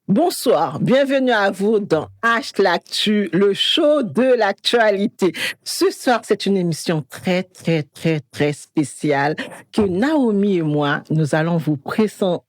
Bonsoir, bienvenue à vous dans H l'Actu, le show de l'actualité. Ce soir, c'est une émission très spéciale que Naomi et moi, nous allons vous présenter.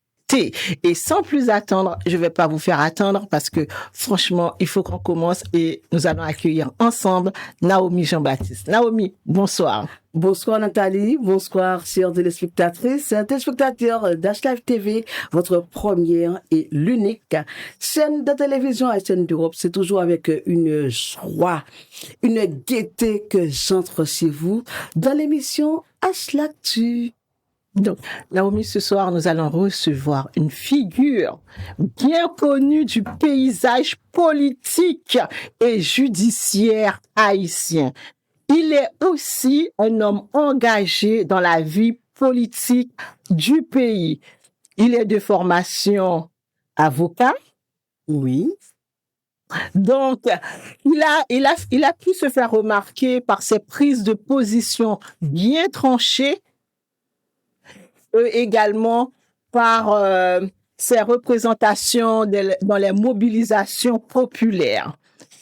Et sans plus attendre, je ne vais pas vous faire attendre parce que franchement, il faut qu'on commence et nous allons accueillir ensemble Naomi Jean-Baptiste. Naomi, bonsoir. Bonsoir Nathalie, bonsoir chers téléspectatrices, téléspectateurs d'H-Live TV, votre première et l'unique chaîne de télévision haïtienne d'Europe. C'est toujours avec une joie, une gaieté que j'entre chez vous dans l'émission H-L'actu. Donc, Naomi, ce soir, nous allons recevoir une figure bien connue du paysage politique et judiciaire haïtien. Il est aussi un homme engagé dans la vie politique du pays. Il est de formation avocat. Oui. Donc, il a pu se faire remarquer par ses prises de position bien tranchées, également par ses représentations dans les mobilisations populaires.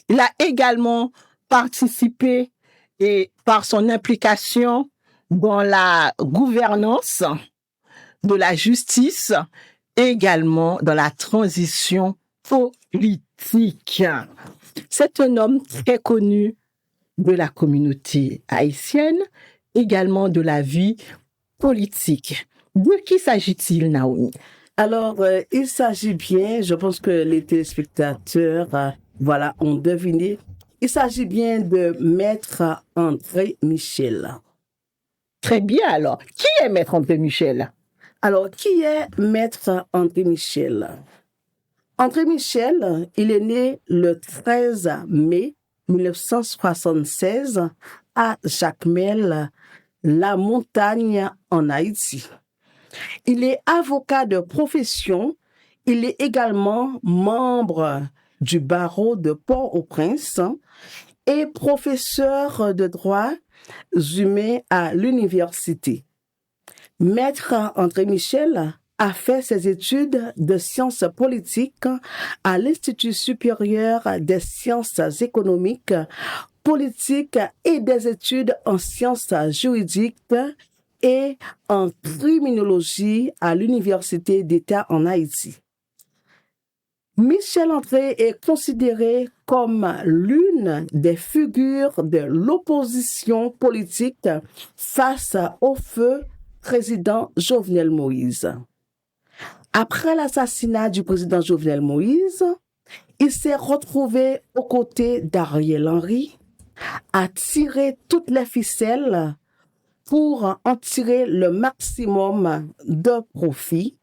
Il a également participé et par son implication dans la gouvernance de la justice, également dans la transition politique. C'est un homme très connu de la communauté haïtienne, également de la vie politique. De qui s'agit-il, Naomi? Alors, il s'agit bien, je pense que les téléspectateurs, ont deviné. Il s'agit bien de Maître André Michel. Très bien, alors. Qui est Maître André Michel? Alors, qui est Maître André Michel? André Michel, il est né le 13 mai 1976 à Jacmel, la montagne en Haïti. Il est avocat de profession. Il est également membre du barreau de Port-au-Prince et professeur de droit humain à l'université. Maître André Michel a fait ses études de sciences politiques à l'Institut supérieur des sciences économiques, politiques et des études en sciences juridiques et en criminologie à l'Université d'État en Haïti. Michel André est considéré comme l'une des figures de l'opposition politique face au feu président Jovenel Moïse. Après l'assassinat du président Jovenel Moïse, il s'est retrouvé aux côtés d'Ariel Henry, à tirer toutes les ficelles pour en tirer le maximum de profit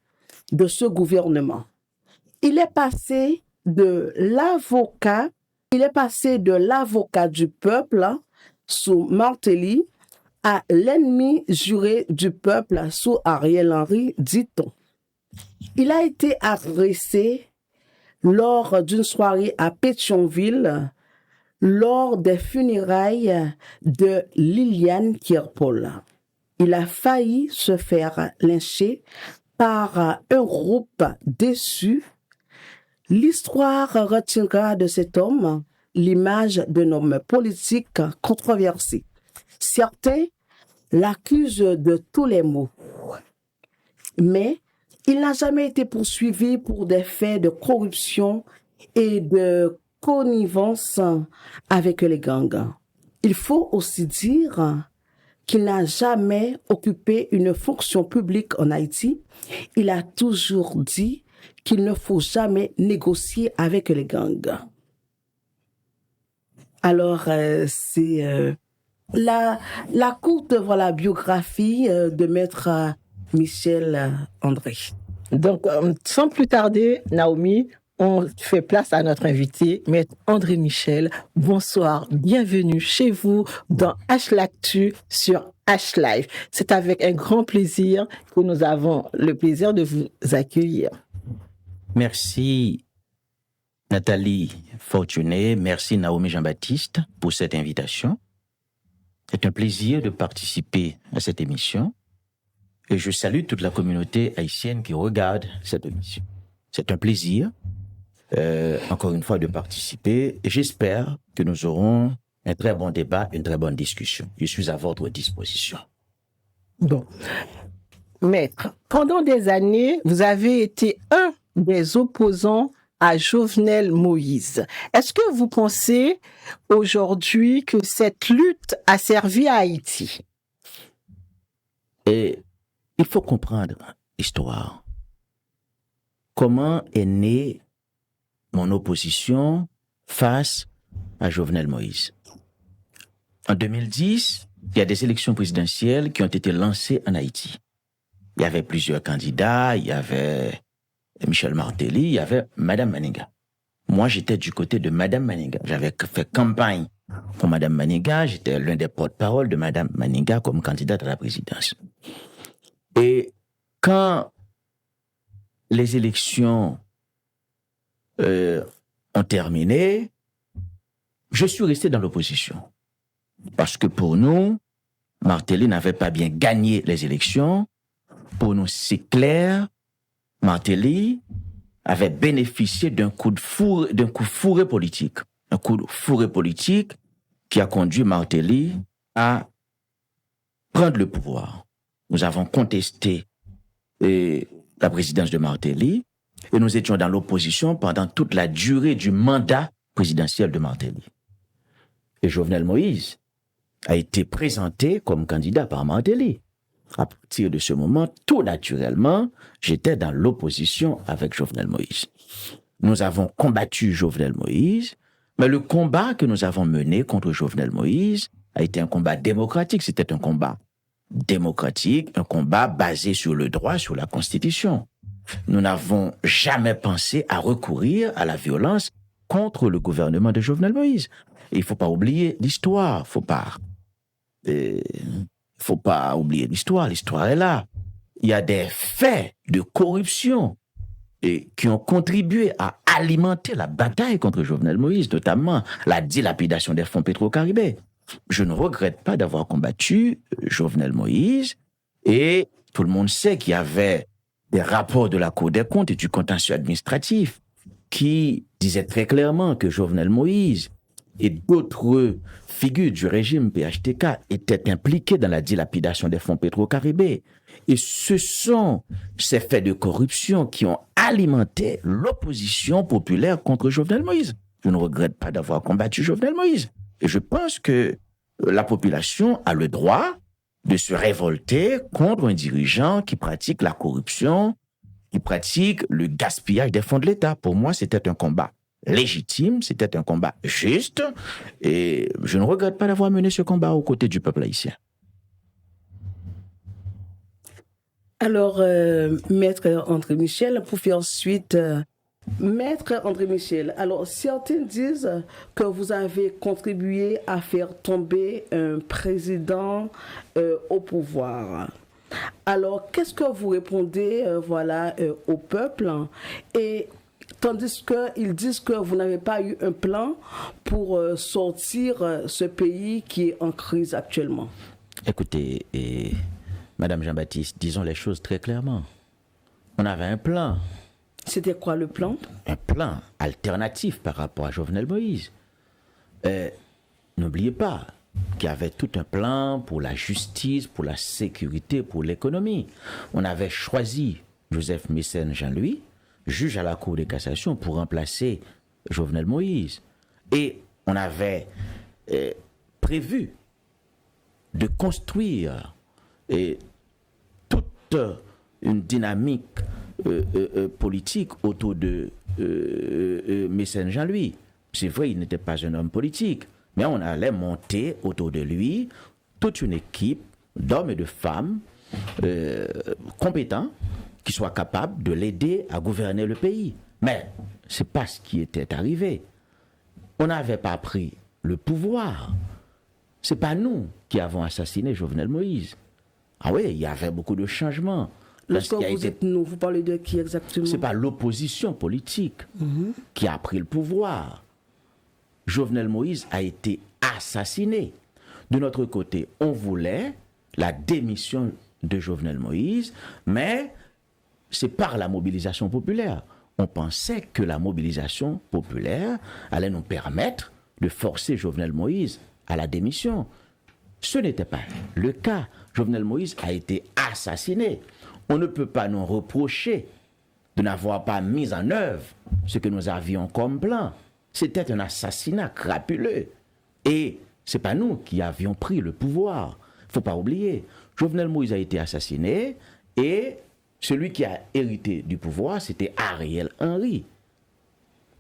de ce gouvernement. Il est passé de l'avocat du peuple sous Martelly à l'ennemi juré du peuple sous Ariel Henry, dit-on. Il a été agressé lors d'une soirée à Pétionville, lors des funérailles de Liliane Kirpol. Il a failli se faire lyncher par un groupe déçu. L'histoire retiendra de cet homme l'image d'un homme politique controversé. Certains l'accusent de tous les maux, mais il n'a jamais été poursuivi pour des faits de corruption et de connivence avec les gangs. Il faut aussi dire qu'il n'a jamais occupé une fonction publique en Haïti. Il a toujours dit qu'il ne faut jamais négocier avec les gangs. Alors, c'est la courte biographie de Maître Michel André. Donc, sans plus tarder, Naomi, on fait place à notre invité, Maître André Michel. Bonsoir, bienvenue chez vous dans H l'Actu sur H Live. C'est avec un grand plaisir que nous avons le plaisir de vous accueillir. Merci Nathalie Fortuné, merci Naomi Jean-Baptiste pour cette invitation. C'est un plaisir de participer à cette émission et je salue toute la communauté haïtienne qui regarde cette émission. C'est un plaisir encore une fois, de participer. Et j'espère que nous aurons un très bon débat, une très bonne discussion. Je suis à votre disposition. Bon. Maître, pendant des années, vous avez été un des opposants à Jovenel Moïse. Est-ce que vous pensez aujourd'hui que cette lutte a servi à Haïti? Et il faut comprendre l'histoire. Comment est née mon opposition face à Jovenel Moïse? En 2010, il y a des élections présidentielles qui ont été lancées en Haïti. Il y avait plusieurs candidats, il y avait Michel Martelly, il y avait Madame Maninga. Moi, j'étais du côté de Madame Maninga. J'avais fait campagne pour Madame Maninga, j'étais l'un des porte-parole de Madame Maninga comme candidate à la présidence. Et quand les élections ont terminé, je suis resté dans l'opposition. Parce que pour nous, Martelly n'avait pas bien gagné les élections. Pour nous, c'est clair, Martelly avait bénéficié d'un coup fourré politique. Un coup de fourré politique qui a conduit Martelly à prendre le pouvoir. Nous avons contesté la présidence de Martelly et nous étions dans l'opposition pendant toute la durée du mandat présidentiel de Martelly. Et Jovenel Moïse a été présenté comme candidat par Martelly. À partir de ce moment, tout naturellement, j'étais dans l'opposition avec Jovenel Moïse. Nous avons combattu Jovenel Moïse, mais le combat que nous avons mené contre Jovenel Moïse a été un combat démocratique. C'était un combat démocratique, un combat basé sur le droit, sur la Constitution. Nous n'avons jamais pensé à recourir à la violence contre le gouvernement de Jovenel Moïse. Et il ne faut pas oublier l'histoire, faut pas oublier l'histoire. L'histoire est là. Il y a des faits de corruption qui ont contribué à alimenter la bataille contre Jovenel Moïse, notamment la dilapidation des fonds Petro-Caribé. Je ne regrette pas d'avoir combattu Jovenel Moïse et tout le monde sait qu'il y avait des rapports de la Cour des comptes et du contentieux administratif qui disaient très clairement que Jovenel Moïse et d'autres figures du régime PHTK étaient impliquées dans la dilapidation des fonds Petro-Caribé. Et ce sont ces faits de corruption qui ont alimenté l'opposition populaire contre Jovenel Moïse. Je ne regrette pas d'avoir combattu Jovenel Moïse. Et je pense que la population a le droit de se révolter contre un dirigeant qui pratique la corruption, qui pratique le gaspillage des fonds de l'État. Pour moi, c'était un combat légitime, c'était un combat juste, et je ne regrette pas d'avoir mené ce combat aux côtés du peuple haïtien. Alors, Maître André Michel, pour faire suite, Maître André Michel, alors certains disent que vous avez contribué à faire tomber un président au pouvoir. Alors, qu'est-ce que vous répondez au peuple et tandis qu'ils disent que vous n'avez pas eu un plan pour sortir ce pays qui est en crise actuellement? Écoutez, Madame Jean-Baptiste, disons les choses très clairement. On avait un plan. C'était quoi le plan? Un plan alternatif par rapport à Jovenel Moïse. N'oubliez pas qu'il y avait tout un plan pour la justice, pour la sécurité, pour l'économie. On avait choisi Joseph Mécène Jean-Louis, juge à la Cour de cassation, pour remplacer Jovenel Moïse. Et on avait prévu de construire toute une dynamique politique autour de Mécène Jean-Louis. C'est vrai, il n'était pas un homme politique, mais on allait monter autour de lui toute une équipe d'hommes et de femmes compétents qui soient capables de l'aider à gouverner le pays. Mais ce n'est pas ce qui était arrivé. On n'avait pas pris le pouvoir. Ce n'est pas nous qui avons assassiné Jovenel Moïse. Ah oui, il y avait beaucoup de changements. Lorsque vous dites nous, vous parlez de qui exactement? Ce n'est pas l'opposition politique qui a pris le pouvoir. Jovenel Moïse a été assassiné. De notre côté, on voulait la démission de Jovenel Moïse, mais c'est par la mobilisation populaire. on pensait que la mobilisation populaire allait nous permettre de forcer Jovenel Moïse à la démission. Ce n'était pas le cas. Jovenel Moïse a été assassiné. On ne peut pas nous reprocher de n'avoir pas mis en œuvre ce que nous avions comme plan. C'était un assassinat crapuleux. Et ce n'est pas nous qui avions pris le pouvoir. Il ne faut pas oublier. Jovenel Moïse a été assassiné et celui qui a hérité du pouvoir, c'était Ariel Henry,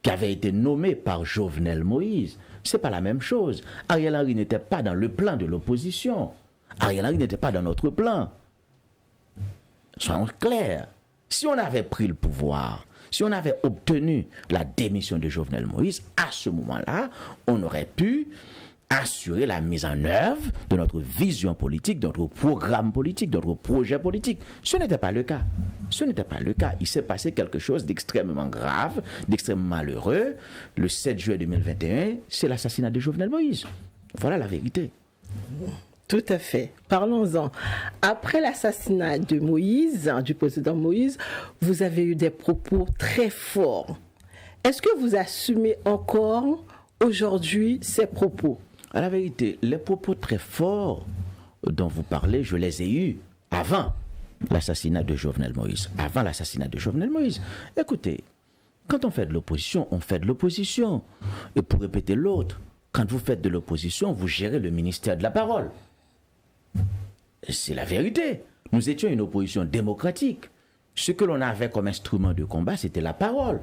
qui avait été nommé par Jovenel Moïse. Ce n'est pas la même chose. Ariel Henry n'était pas dans le plan de l'opposition. Ariel Henry n'était pas dans notre plan. Soyons clairs. Si on avait pris le pouvoir, si on avait obtenu la démission de Jovenel Moïse, à ce moment-là, on aurait pu assurer la mise en œuvre de notre vision politique, de notre programme politique, de notre projet politique. Ce n'était pas le cas. Ce n'était pas le cas. Il s'est passé quelque chose d'extrêmement grave, d'extrêmement malheureux. Le 7 juillet 2021, c'est l'assassinat de Jovenel Moïse. Voilà la vérité. Tout à fait. Parlons-en. Après l'assassinat de Moïse, du président Moïse, vous avez eu des propos très forts. Est-ce que vous assumez encore aujourd'hui ces propos? À la vérité, les propos très forts dont vous parlez, je les ai eus avant l'assassinat de Jovenel Moïse. Avant l'assassinat de Jovenel Moïse. Écoutez, quand on fait de l'opposition, on fait de l'opposition. Et pour répéter l'autre, quand vous faites de l'opposition, vous gérez le ministère de la parole. C'est la vérité. Nous étions une opposition démocratique. Ce que l'on avait comme instrument de combat, c'était la parole.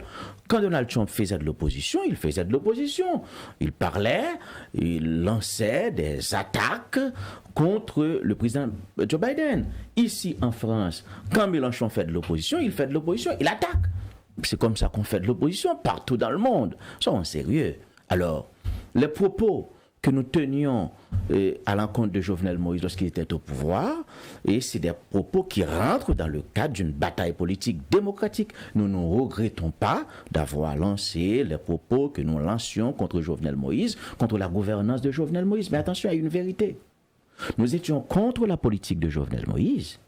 Quand Donald Trump faisait de l'opposition, il faisait de l'opposition. Il parlait, il lançait des attaques contre le président Joe Biden. Ici, en France, quand Mélenchon fait de l'opposition, il fait de l'opposition, il attaque. C'est comme ça qu'on fait de l'opposition partout dans le monde. Soyons sérieux. Alors, les propos que nous tenions à l'encontre de Jovenel Moïse lorsqu'il était au pouvoir, et c'est des propos qui rentrent dans le cadre d'une bataille politique démocratique. Nous ne regrettons pas d'avoir lancé les propos que nous lancions contre Jovenel Moïse, contre la gouvernance de Jovenel Moïse. Mais attention à une vérité. Nous étions contre la politique de Jovenel Moïse.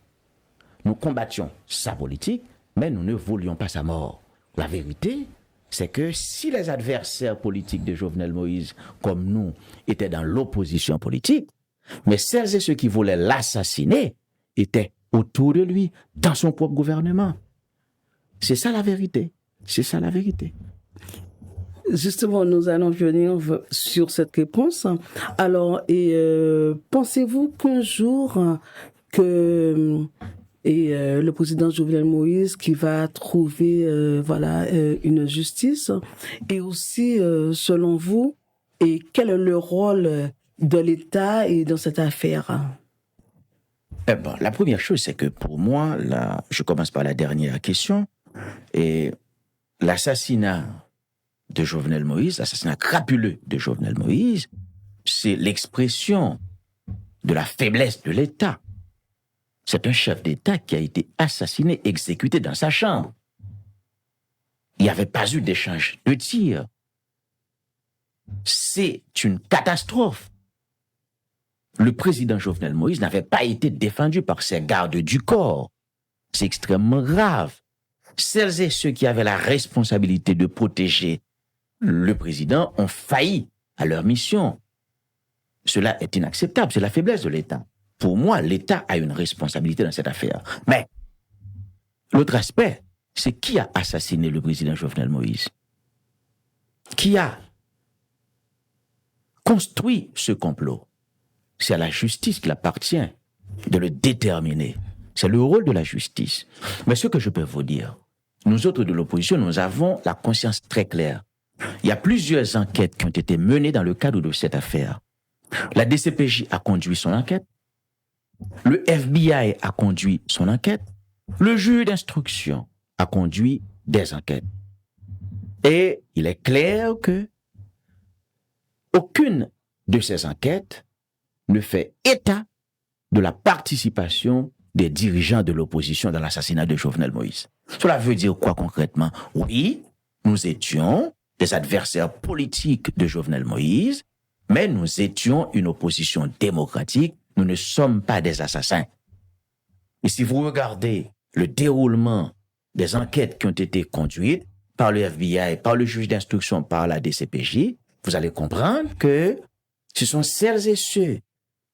Nous combattions sa politique, mais nous ne voulions pas sa mort. La vérité, c'est que si les adversaires politiques de Jovenel Moïse, comme nous, étaient dans l'opposition politique, mais celles et ceux qui voulaient l'assassiner étaient autour de lui, dans son propre gouvernement. C'est ça la vérité. C'est ça la vérité. Justement, nous allons venir sur cette réponse. Alors, pensez-vous qu'un jour, le président Jovenel Moïse qui va trouver une justice, et aussi selon vous, et quel est le rôle de l'État et dans cette affaire? La première chose, c'est que pour moi, je commence par la dernière question, et l'assassinat de Jovenel Moïse, l'assassinat crapuleux de Jovenel Moïse, c'est l'expression de la faiblesse de l'État. C'est un chef d'État qui a été assassiné, exécuté dans sa chambre. Il n'y avait pas eu d'échange de tirs. C'est une catastrophe. Le président Jovenel Moïse n'avait pas été défendu par ses gardes du corps. C'est extrêmement grave. Celles et ceux qui avaient la responsabilité de protéger le président ont failli à leur mission. Cela est inacceptable, c'est la faiblesse de l'État. Pour moi, l'État a une responsabilité dans cette affaire. Mais l'autre aspect, c'est qui a assassiné le président Jovenel Moïse? Qui a construit ce complot? C'est à la justice qu'il appartient de le déterminer. C'est le rôle de la justice. Mais ce que je peux vous dire, nous autres de l'opposition, nous avons la conscience très claire. Il y a plusieurs enquêtes qui ont été menées dans le cadre de cette affaire. La DCPJ a conduit son enquête. Le FBI a conduit son enquête. Le juge d'instruction a conduit des enquêtes. Et il est clair que aucune de ces enquêtes ne fait état de la participation des dirigeants de l'opposition dans l'assassinat de Jovenel Moïse. Cela veut dire quoi concrètement? Oui, nous étions des adversaires politiques de Jovenel Moïse, mais nous étions une opposition démocratique. Nous ne sommes pas des assassins. Et si vous regardez le déroulement des enquêtes qui ont été conduites, par le FBI, par le juge d'instruction, par la DCPJ, vous allez comprendre que ce sont celles et ceux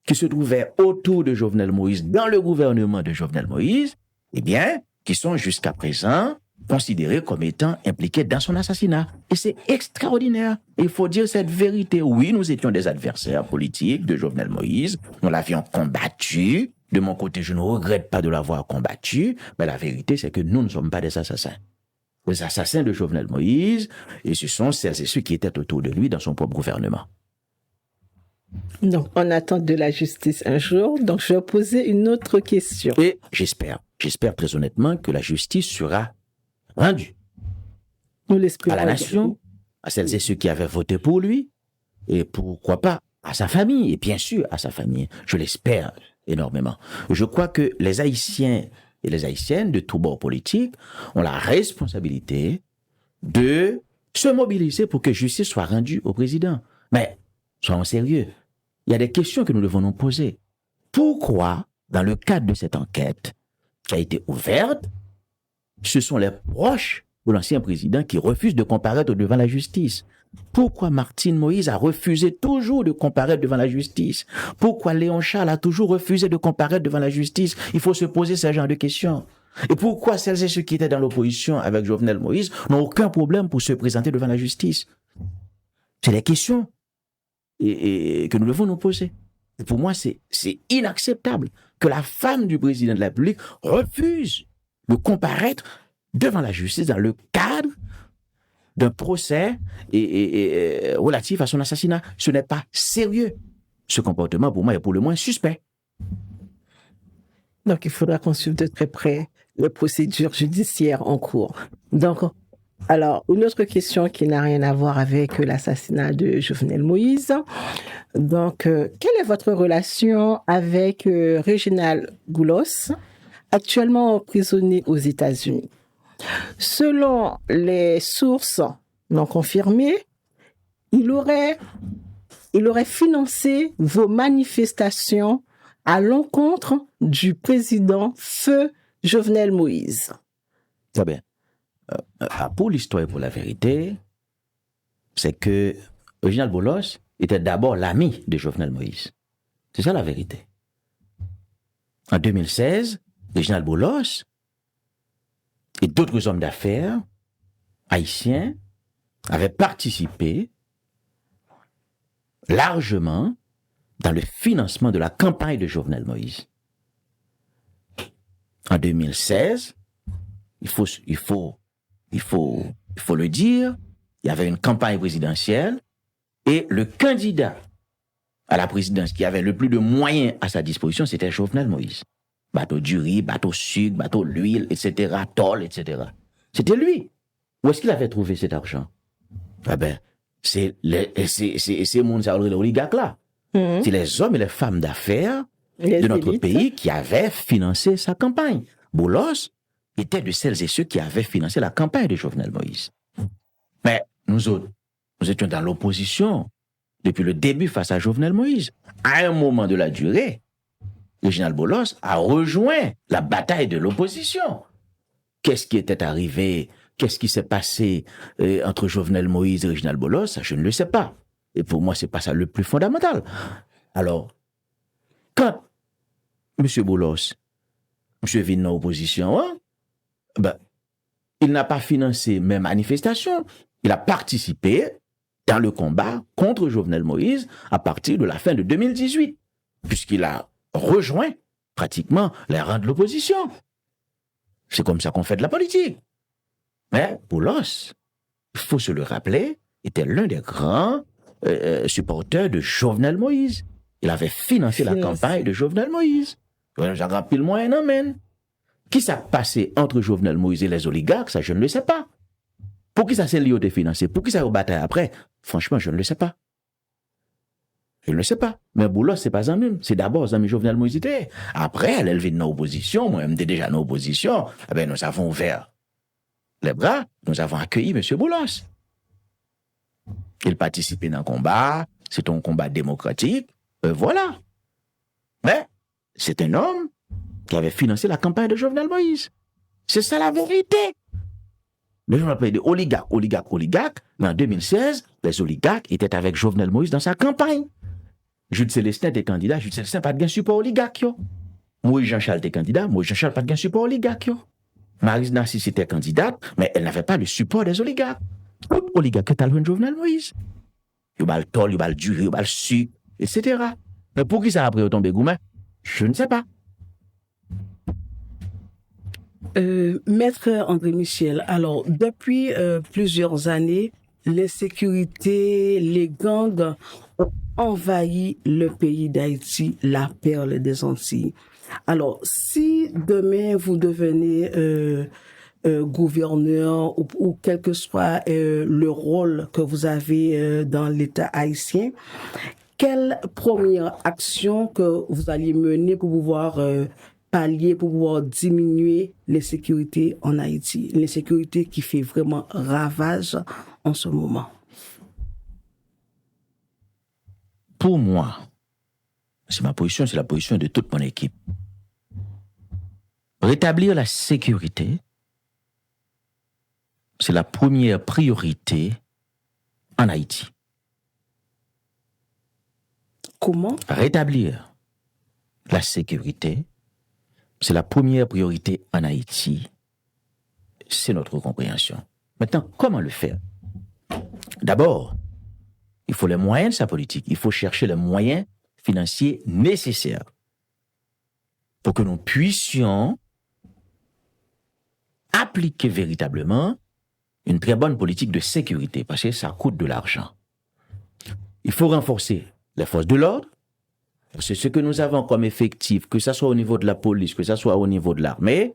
qui se trouvaient autour de Jovenel Moïse, dans le gouvernement de Jovenel Moïse, eh bien, qui sont jusqu'à présent considérés comme étant impliqués dans son assassinat. Et c'est extraordinaire. Il faut dire cette vérité. Oui, nous étions des adversaires politiques de Jovenel Moïse. Nous l'avions combattu. De mon côté, je ne regrette pas de l'avoir combattu. Mais la vérité, c'est que nous ne sommes pas des assassins. Les assassins de Jovenel Moïse, et ce sont celles et ceux qui étaient autour de lui dans son propre gouvernement. Donc, on attend de la justice un jour. Donc, je vais poser une autre question. Et j'espère très honnêtement que la justice sera rendue Nous l'espérons. à la nation, à celles et ceux qui avaient voté pour lui, et pourquoi pas à sa famille, et bien sûr à sa famille. Je l'espère énormément. Je crois que les Haïtiens et les Haïtiennes de tous bords politiques ont la responsabilité de se mobiliser pour que justice soit rendue au président. Mais soyons sérieux. Il y a des questions que nous devons nous poser. Pourquoi, dans le cadre de cette enquête qui a été ouverte, ce sont les proches de l'ancien président qui refusent de comparaître devant la justice? Pourquoi Martine Moïse a refusé toujours de comparaître devant la justice? Pourquoi Léon Charles a toujours refusé de comparaître devant la justice? Il faut se poser ce genre de questions. Et pourquoi celles et ceux qui étaient dans l'opposition avec Jovenel Moïse n'ont aucun problème pour se présenter devant la justice? C'est des questions et que nous devons nous poser. Et pour moi, c'est inacceptable que la femme du président de la République refuse de comparaître devant la justice dans le cadre d'un procès relatif à son assassinat. Ce n'est pas sérieux. Ce comportement, pour moi, est pour le moins suspect. Donc, il faudra qu'on suive de très près les procédures judiciaires en cours. Donc, alors, une autre question qui n'a rien à voir avec l'assassinat de Jovenel Moïse. Donc, quelle est votre relation avec Reginald Goulos, actuellement emprisonné aux États-Unis? Selon les sources non confirmées, il aurait financé vos manifestations à l'encontre du président feu Jovenel Moïse. Très bien. Pour l'histoire et pour la vérité, c'est que Reginald Goulos était d'abord l'ami de Jovenel Moïse. C'est ça la vérité. En 2016, Reginald Goulos et d'autres hommes d'affaires haïtiens avaient participé largement dans le financement de la campagne de Jovenel Moïse. En 2016, il faut le dire, il y avait une campagne présidentielle et le candidat à la présidence qui avait le plus de moyens à sa disposition, c'était Jovenel Moïse. Bateau du riz, bateau sucre, bateau l'huile, etc., tôle, etc. C'était lui. Où est-ce qu'il avait trouvé cet argent? Eh ben, c'est les oligarques là. C'est les hommes et les femmes d'affaires de notre pays qui avaient financé sa campagne. Goulos était de celles et ceux qui avaient financé la campagne de Jovenel Moïse. Mais nous autres, nous étions dans l'opposition depuis le début face à Jovenel Moïse. À un moment de la durée, Reginald Goulos a rejoint la bataille de l'opposition. Qu'est-ce qui était arrivé? Qu'est-ce qui s'est passé entre Jovenel Moïse et Reginald Goulos? Ça, je ne le sais pas. Et pour moi, c'est pas ça le plus fondamental. Alors, quand M. Goulos, M. vient dans l'opposition, hein, ben, il n'a pas financé mes manifestations. Il a participé dans le combat contre Jovenel Moïse à partir de la fin de 2018, puisqu'il a rejoint pratiquement les rangs de l'opposition. C'est comme ça qu'on fait de la politique. Mais Goulos, il faut se le rappeler, était l'un des grands supporters de Jovenel Moïse. Il avait financé la campagne de Jovenel Moïse. J'ai rempli le moyen, amen. Qui s'est passé entre Jovenel Moïse et les oligarques, ça je ne le sais pas. Pour qui ça s'est lié financé? Pour qui ça a eu bataille après? Franchement, je ne le sais pas. Je ne le sais pas. Mais Goulos, c'est pas un même. C'est d'abord un Jovenel Moïse. Après, elle est levée dans l'opposition. Moi, j'étais déjà dans l'opposition. Eh bien, nous avons ouvert les bras. Nous avons accueilli M. Goulos. Il participait dans le combat. C'est un combat démocratique. Voilà. Mais c'est un homme qui avait financé la campagne de Jovenel Moïse. C'est ça la vérité. Les gens appellent des oligarques, mais en 2016, les oligarques étaient avec Jovenel Moïse dans sa campagne. Jules Célestin était candidat, Jules Célestin pas de gain support oligarque, yo. Moïse Jean-Charles était candidat, Moïse Jean-Charles pas de gain support oligarque, yo. Maryse Narcisse était candidate, mais elle n'avait pas le support des oligarques. Tout oligarque est allé Jovenel Moïse. Il va le tol, il va le dur, il va le su, etc. Mais pour qui ça a pris tomber gourmet? Je ne sais pas. Maître André Michel, alors depuis plusieurs années, l'insécurité, les gangs ont envahi le pays d'Haïti, la perle des Antilles. Alors, si demain vous devenez gouverneur ou quel que soit le rôle que vous avez dans l'État haïtien, quelle première action que vous alliez mener pour pouvoir pallier, pour pouvoir diminuer l'insécurité en Haïti, l'insécurité qui fait vraiment ravage en ce moment? Pour moi, c'est ma position, c'est la position de toute mon équipe. Rétablir la sécurité, c'est la première priorité en Haïti. Comment? Rétablir la sécurité, c'est la première priorité en Haïti. C'est notre compréhension. Maintenant, comment le faire? D'abord, il faut les moyens de sa politique. Il faut chercher les moyens financiers nécessaires pour que nous puissions appliquer véritablement une très bonne politique de sécurité, parce que ça coûte de l'argent. Il faut renforcer les forces de l'ordre, parce que ce que nous avons comme effectif, que ce soit au niveau de la police, que ce soit au niveau de l'armée,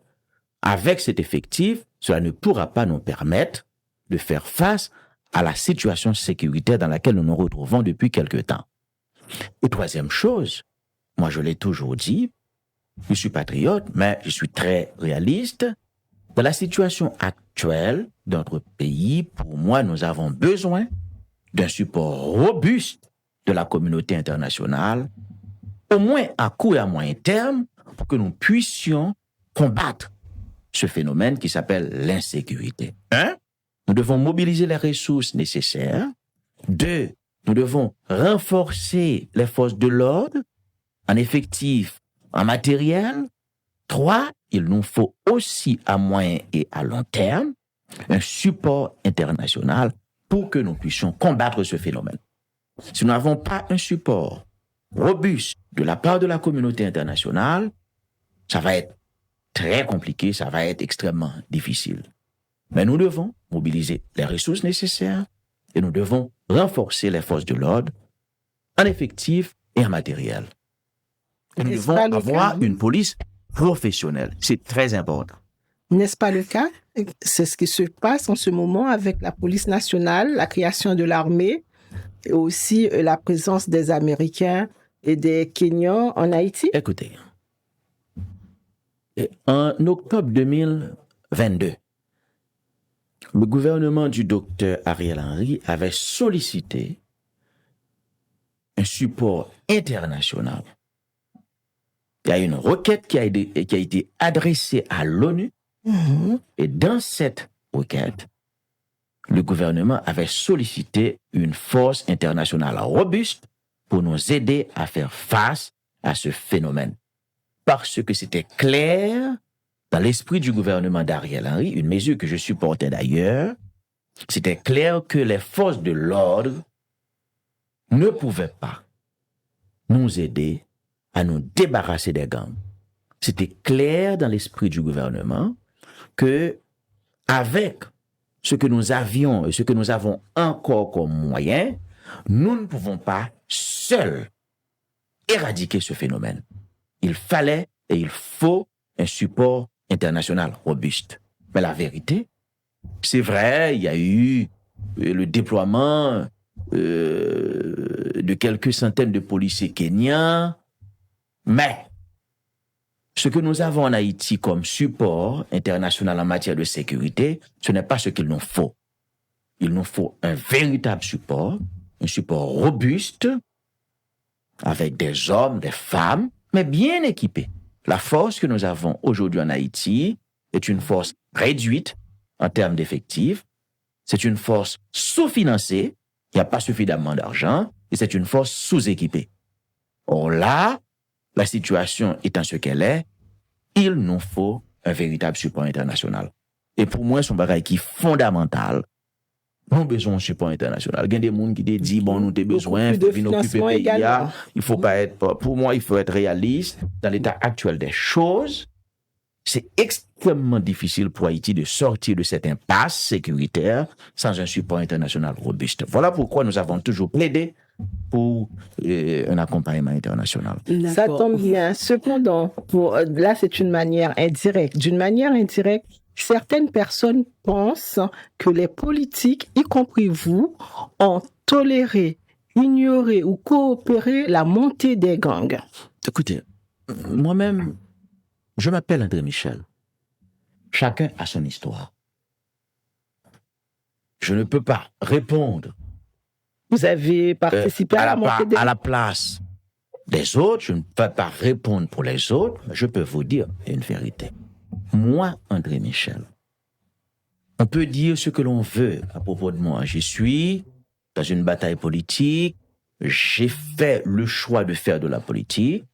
avec cet effectif, cela ne pourra pas nous permettre de faire face à la situation sécuritaire dans laquelle nous nous retrouvons depuis quelque temps. Et troisième chose, moi je l'ai toujours dit, je suis patriote, mais je suis très réaliste. Dans la situation actuelle de notre pays, pour moi, nous avons besoin d'un support robuste de la communauté internationale, au moins à court et à moyen terme, pour que nous puissions combattre ce phénomène qui s'appelle l'insécurité. 1, nous devons mobiliser les ressources nécessaires. 2, nous devons renforcer les forces de l'ordre en effectif, en matériel. 3, il nous faut aussi à moyen et à long terme un support international pour que nous puissions combattre ce phénomène. Si nous n'avons pas un support robuste de la part de la communauté internationale, ça va être très compliqué, ça va être extrêmement difficile. Mais nous devons mobiliser les ressources nécessaires et nous devons renforcer les forces de l'ordre en effectif et en matériel. Et nous devons avoir une police professionnelle. C'est très important. N'est-ce pas le cas? C'est ce qui se passe en ce moment avec la police nationale, la création de l'armée et aussi la présence des Américains et des Kenyans en Haïti. Écoutez, en octobre 2022, le gouvernement du docteur Ariel Henry avait sollicité un support international. Il y a une requête qui a été adressée à l'ONU. Et dans cette requête, le gouvernement avait sollicité une force internationale robuste pour nous aider à faire face à ce phénomène. Parce que c'était clair, dans l'esprit du gouvernement d'Ariel Henry, une mesure que je supportais d'ailleurs, c'était clair que les forces de l'ordre ne pouvaient pas nous aider à nous débarrasser des gangs. C'était clair dans l'esprit du gouvernement que, avec ce que nous avions et ce que nous avons encore comme moyen, nous ne pouvons pas seuls éradiquer ce phénomène. Il fallait et il faut un support international robuste. Mais la vérité, c'est vrai, il y a eu le déploiement de quelques centaines de policiers kenyans, mais ce que nous avons en Haïti comme support international en matière de sécurité, ce n'est pas ce qu'il nous faut. Il nous faut un véritable support, un support robuste, avec des hommes, des femmes, mais bien équipés. La force que nous avons aujourd'hui en Haïti est une force réduite, en termes d'effectifs. C'est une force sous-financée, il n'y a pas suffisamment d'argent, et c'est une force sous-équipée. Or là, la situation étant ce qu'elle est, il nous faut un véritable support international. Et pour moi, c'est un bagage qui est fondamental. Nous avons besoin d'un support international. Il y a des gens qui disent, bon, nous avons besoin de venir occuper le pays. Il faut pas être, pour moi, il faut être réaliste. Dans l'état actuel des choses, c'est extrêmement difficile pour Haïti de sortir de cette impasse sécuritaire sans un support international robuste. Voilà pourquoi nous avons toujours plaidé pour un accompagnement international. Ça tombe bien. Cependant, là, c'est une manière indirecte. D'une manière indirecte, certaines personnes pensent que les politiques, y compris vous, ont toléré, ignoré ou coopéré la montée des gangs. Écoutez, moi-même, je m'appelle André Michel. Chacun a son histoire. Je ne peux pas répondre. Vous avez participé à la montée des gangs. À la place des autres, je ne peux pas répondre pour les autres. Je peux vous dire une vérité. Moi, André Michel, on peut dire ce que l'on veut à propos de moi. Je suis dans une bataille politique. J'ai fait le choix de faire de la politique.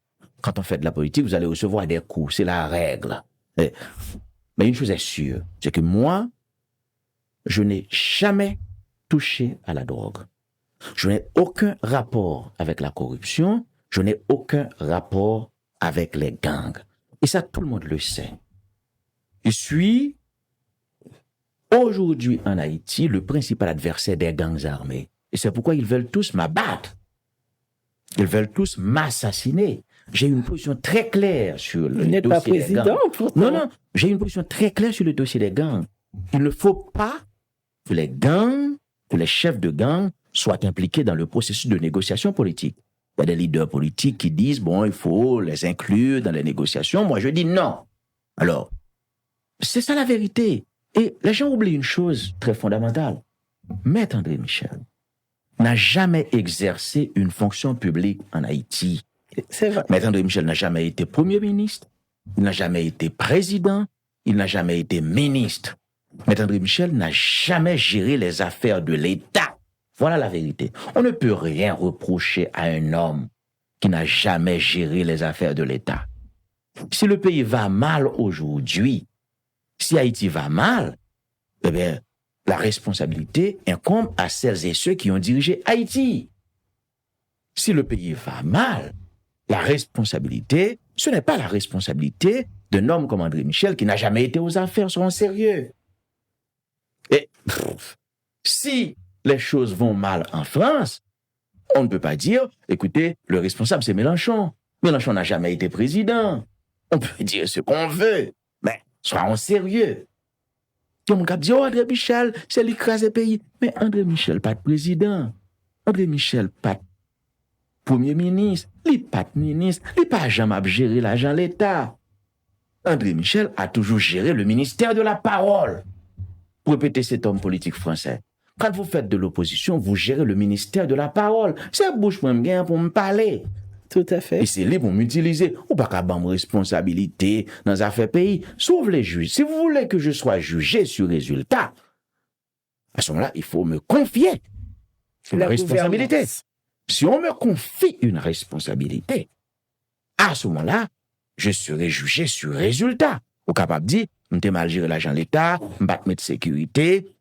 Quand on fait de la politique, vous allez recevoir des coups. C'est la règle. Mais une chose est sûre, c'est que moi, je n'ai jamais touché à la drogue. Je n'ai aucun rapport avec la corruption. Je n'ai aucun rapport avec les gangs. Et ça, tout le monde le sait. Je suis aujourd'hui en Haïti le principal adversaire des gangs armés. Et c'est pourquoi ils veulent tous m'abattre. Ils veulent tous m'assassiner. J'ai une position très claire sur le dossier des gangs. Vous n'êtes pas président, pourtant. Non, j'ai une position très claire sur le dossier des gangs. Il ne faut pas que les gangs, que les chefs de gangs soient impliqués dans le processus de négociation politique. Il y a des leaders politiques qui disent, bon, il faut les inclure dans les négociations. Moi, je dis non. Alors, c'est ça la vérité. Et les gens oublient une chose très fondamentale. Maître André Michel n'a jamais exercé une fonction publique en Haïti. C'est vrai. Maître André Michel n'a jamais été Premier ministre, il n'a jamais été président, il n'a jamais été ministre. Maître André Michel n'a jamais géré les affaires de l'État. Voilà la vérité. On ne peut rien reprocher à un homme qui n'a jamais géré les affaires de l'État. Si le pays va mal aujourd'hui, si Haïti va mal, eh bien, la responsabilité incombe à celles et ceux qui ont dirigé Haïti. Si le pays va mal, la responsabilité, ce n'est pas la responsabilité d'un homme comme André Michel qui n'a jamais été aux affaires, soyons sérieux. Et si les choses vont mal en France, on ne peut pas dire, écoutez, le responsable c'est Mélenchon. Mélenchon n'a jamais été président. On peut dire ce qu'on veut, mais soyons sérieux. Tout le monde dit, oh, André Michel, c'est l'écrasé pays. Mais André Michel, pas de président. André Michel, pas de premier ministre. Il pas de ministre. Il pas jamais géré l'argent de l'État. André Michel a toujours géré le ministère de la parole. Pour répéter cet homme politique français. Quand vous faites de l'opposition, vous gérez le ministère de la parole. C'est bouche pour me parler. Tout à fait. Et c'est libre pour m'utiliser. Ou pas qu'à ma responsabilité dans les affaires pays. Sauf les juges. Si vous voulez que je sois jugé sur résultat, à ce moment-là, il faut me confier une responsabilité. Si on me confie une responsabilité, à ce moment-là, je serai jugé sur résultat. Ou capable de dire, m'te mal géré l'argent de l'État, m'battre de sécurité,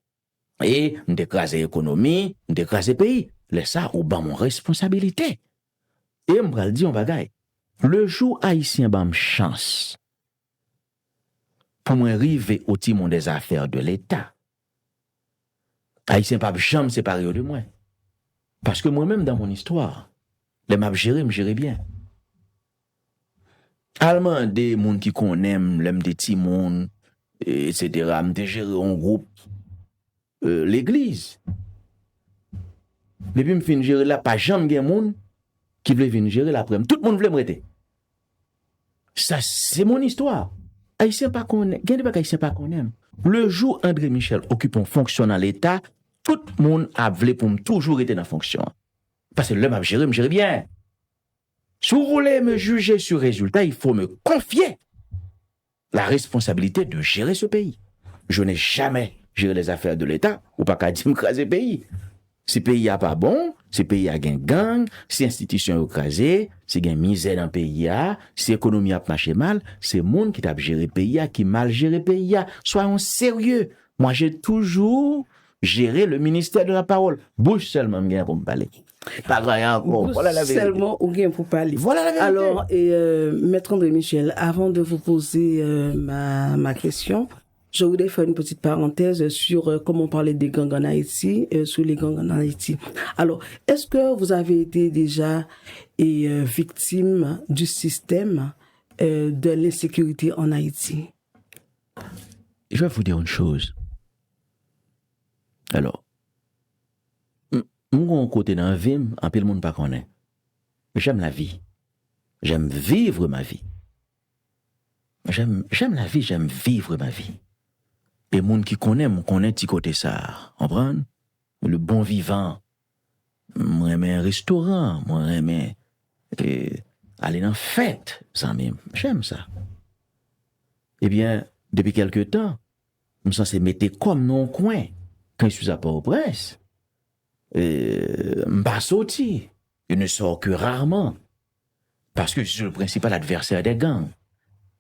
et m'écraser l'économie, m'écraser le pays. Laisse ça ou ban mon responsabilité. Et m'bral dit on bagaille. Le jour haïtien bam chance pour moi arriver au timon des affaires de l'État. Haïtien pas jamais séparé de moi. Parce que moi-même dans mon histoire, les m'a géré, me gérer bien. Allemand des monde qui connaissent, l'aime des timon, etc. Me gérer un groupe l'église. Depuis me fin gérer là pas jamais gen monde qui voulait venir gérer l'après. Tout le monde voulait me rester. Ça, c'est mon histoire. Haïtien pas connaît. Gen de Haïtien pas connaît. Le jour André Michel occupe une fonction dans l'État, tout le monde a voulu pour me toujours être dans la fonction. Parce que l'homme a géré, me gérer bien. Si vous voulez me juger sur résultat, il faut me confier la responsabilité de gérer ce pays. je n'ai jamais géré les affaires de l'État, ou pas qu'à dire m'craser pays. Si pays a pas bon, si pays a gen gang, si institution est crasé, si gen misère dans pays a, si économie a marché mal, c'est monde qui t'a géré pays a, qui mal géré pays a. Soyons sérieux. Moi, j'ai toujours géré le ministère de la parole. Bouche seulement m'gain pour me parler. Pas rien encore. Voilà la vérité. Seulement ou bien pour parler. Voilà la vérité. Alors, Maître André Michel, avant de vous poser ma question, je voudrais faire une petite parenthèse sur comment on parlait des gangs en Haïti, sur les gangs en Haïti. Alors, est-ce que vous avez été déjà victime du système de l'insécurité en Haïti? Je vais vous dire une chose. Alors, mon côté dans la vie, un peu le monde pas connaît. J'aime la vie. J'aime vivre ma vie. J'aime la vie, j'aime vivre ma vie. Et monde qui connaît, me connaît petit côté ça. Comprendre? Le bon vivant. Moi j'aime un restaurant, moi j'aime aller dans fête, ça même. J'aime ça. Eh bien, depuis quelque temps, je me sens mettre comme non coin quand je suis à Port-au-Prince. M'pas sorti. Je ne sors que rarement. Parce que je suis le principal adversaire des gangs.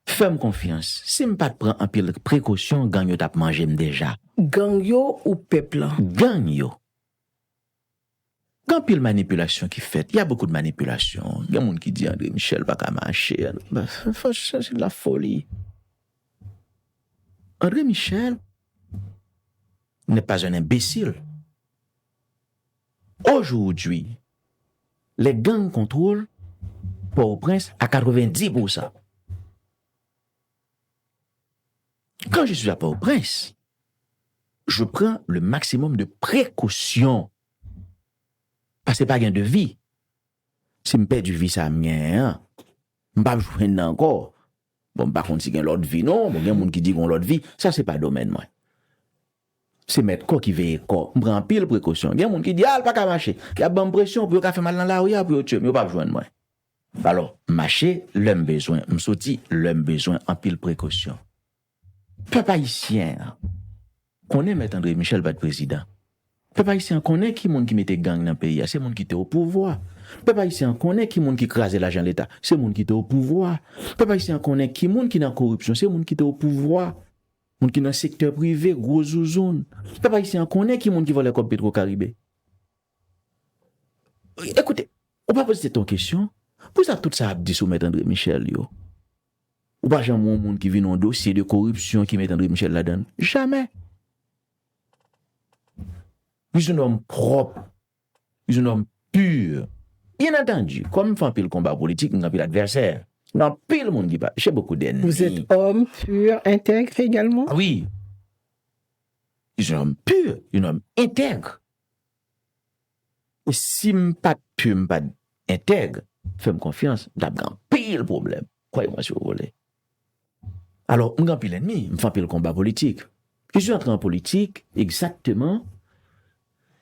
Fais-moi confiance. Si m'pas prendre un peu de précaution, gang yo tap mangé déjà. Gang yo ou peuple? Gang yo. Quand pile manipulation qui fait, il y a beaucoup de manipulation. Il y a des gens qui disent André Michel pas qu'à marcher. C'est de la folie. André Michel n'est pas un imbécile. Aujourd'hui, les gangs contrôlent Port-au-Prince à 90%. Quand je suis à Port-au-Prince, je prends le maximum de précautions. Parce que pas gain de vie. Si je perds du vie, ça me gagne. Je ne vais pas jouer encore. Bon, par contre, si j'ai l'autre vie, non. Bon, il y a des gens qui disent qu'on l'autre vie. Ça, c'est pas domaine, moi. C'est mettre quoi qui veille quoi. Je prends pile précaution. Il y a des gens qui disent, ah, pas qu'à marcher. Il y a bonne pression, pour faire mal dans la rue, pour tuer. Mais pas besoin de moi. Alors, marcher, l'homme besoin. Je sorti, l'homme besoin en pile précaution. Peuple haïtien, qu'on est mettre André Michel, votre président. Peuple haïtien, qu'on est qui monde qui mettait gang dans le pays, c'est monde qui était au pouvoir. Peuple haïtien, qu'on est qui monde qui crasait l'argent de l'État, c'est monde qui était au pouvoir. Peuple haïtien, qu'on est qui monde qui dans la corruption, c'est monde qui était au pouvoir. Monde qui dans le secteur privé, gros zone. Peuple haïtien, qu'on est qui monde qui vole comme Petro-Caribé. Écoutez, on va poser cette question. Pour ça, tout ça a dit sous mettre André Michel, yo. Ou pas jamais un monde qui vient dans un dossier de corruption qui met André Michel là-dedans. Jamais. Il est un homme propre. Il est un homme pur. Bien entendu, comme il fait un peu le combat politique, il y a un peu l'adversaire. Il y a un peu le monde qui parle. J'ai beaucoup d'ennemis. Vous êtes homme pur, intègre également? Ah oui. Il est un homme pur, il est un homme intègre. Et si je ne suis pas pur, je ne suis pas intègre, fais-moi confiance, je vais un pile problème. Croyez-moi si vous voulez. Alors, je suis un pile ennemi, je fais un peu le combat politique. Je suis entré en politique exactement.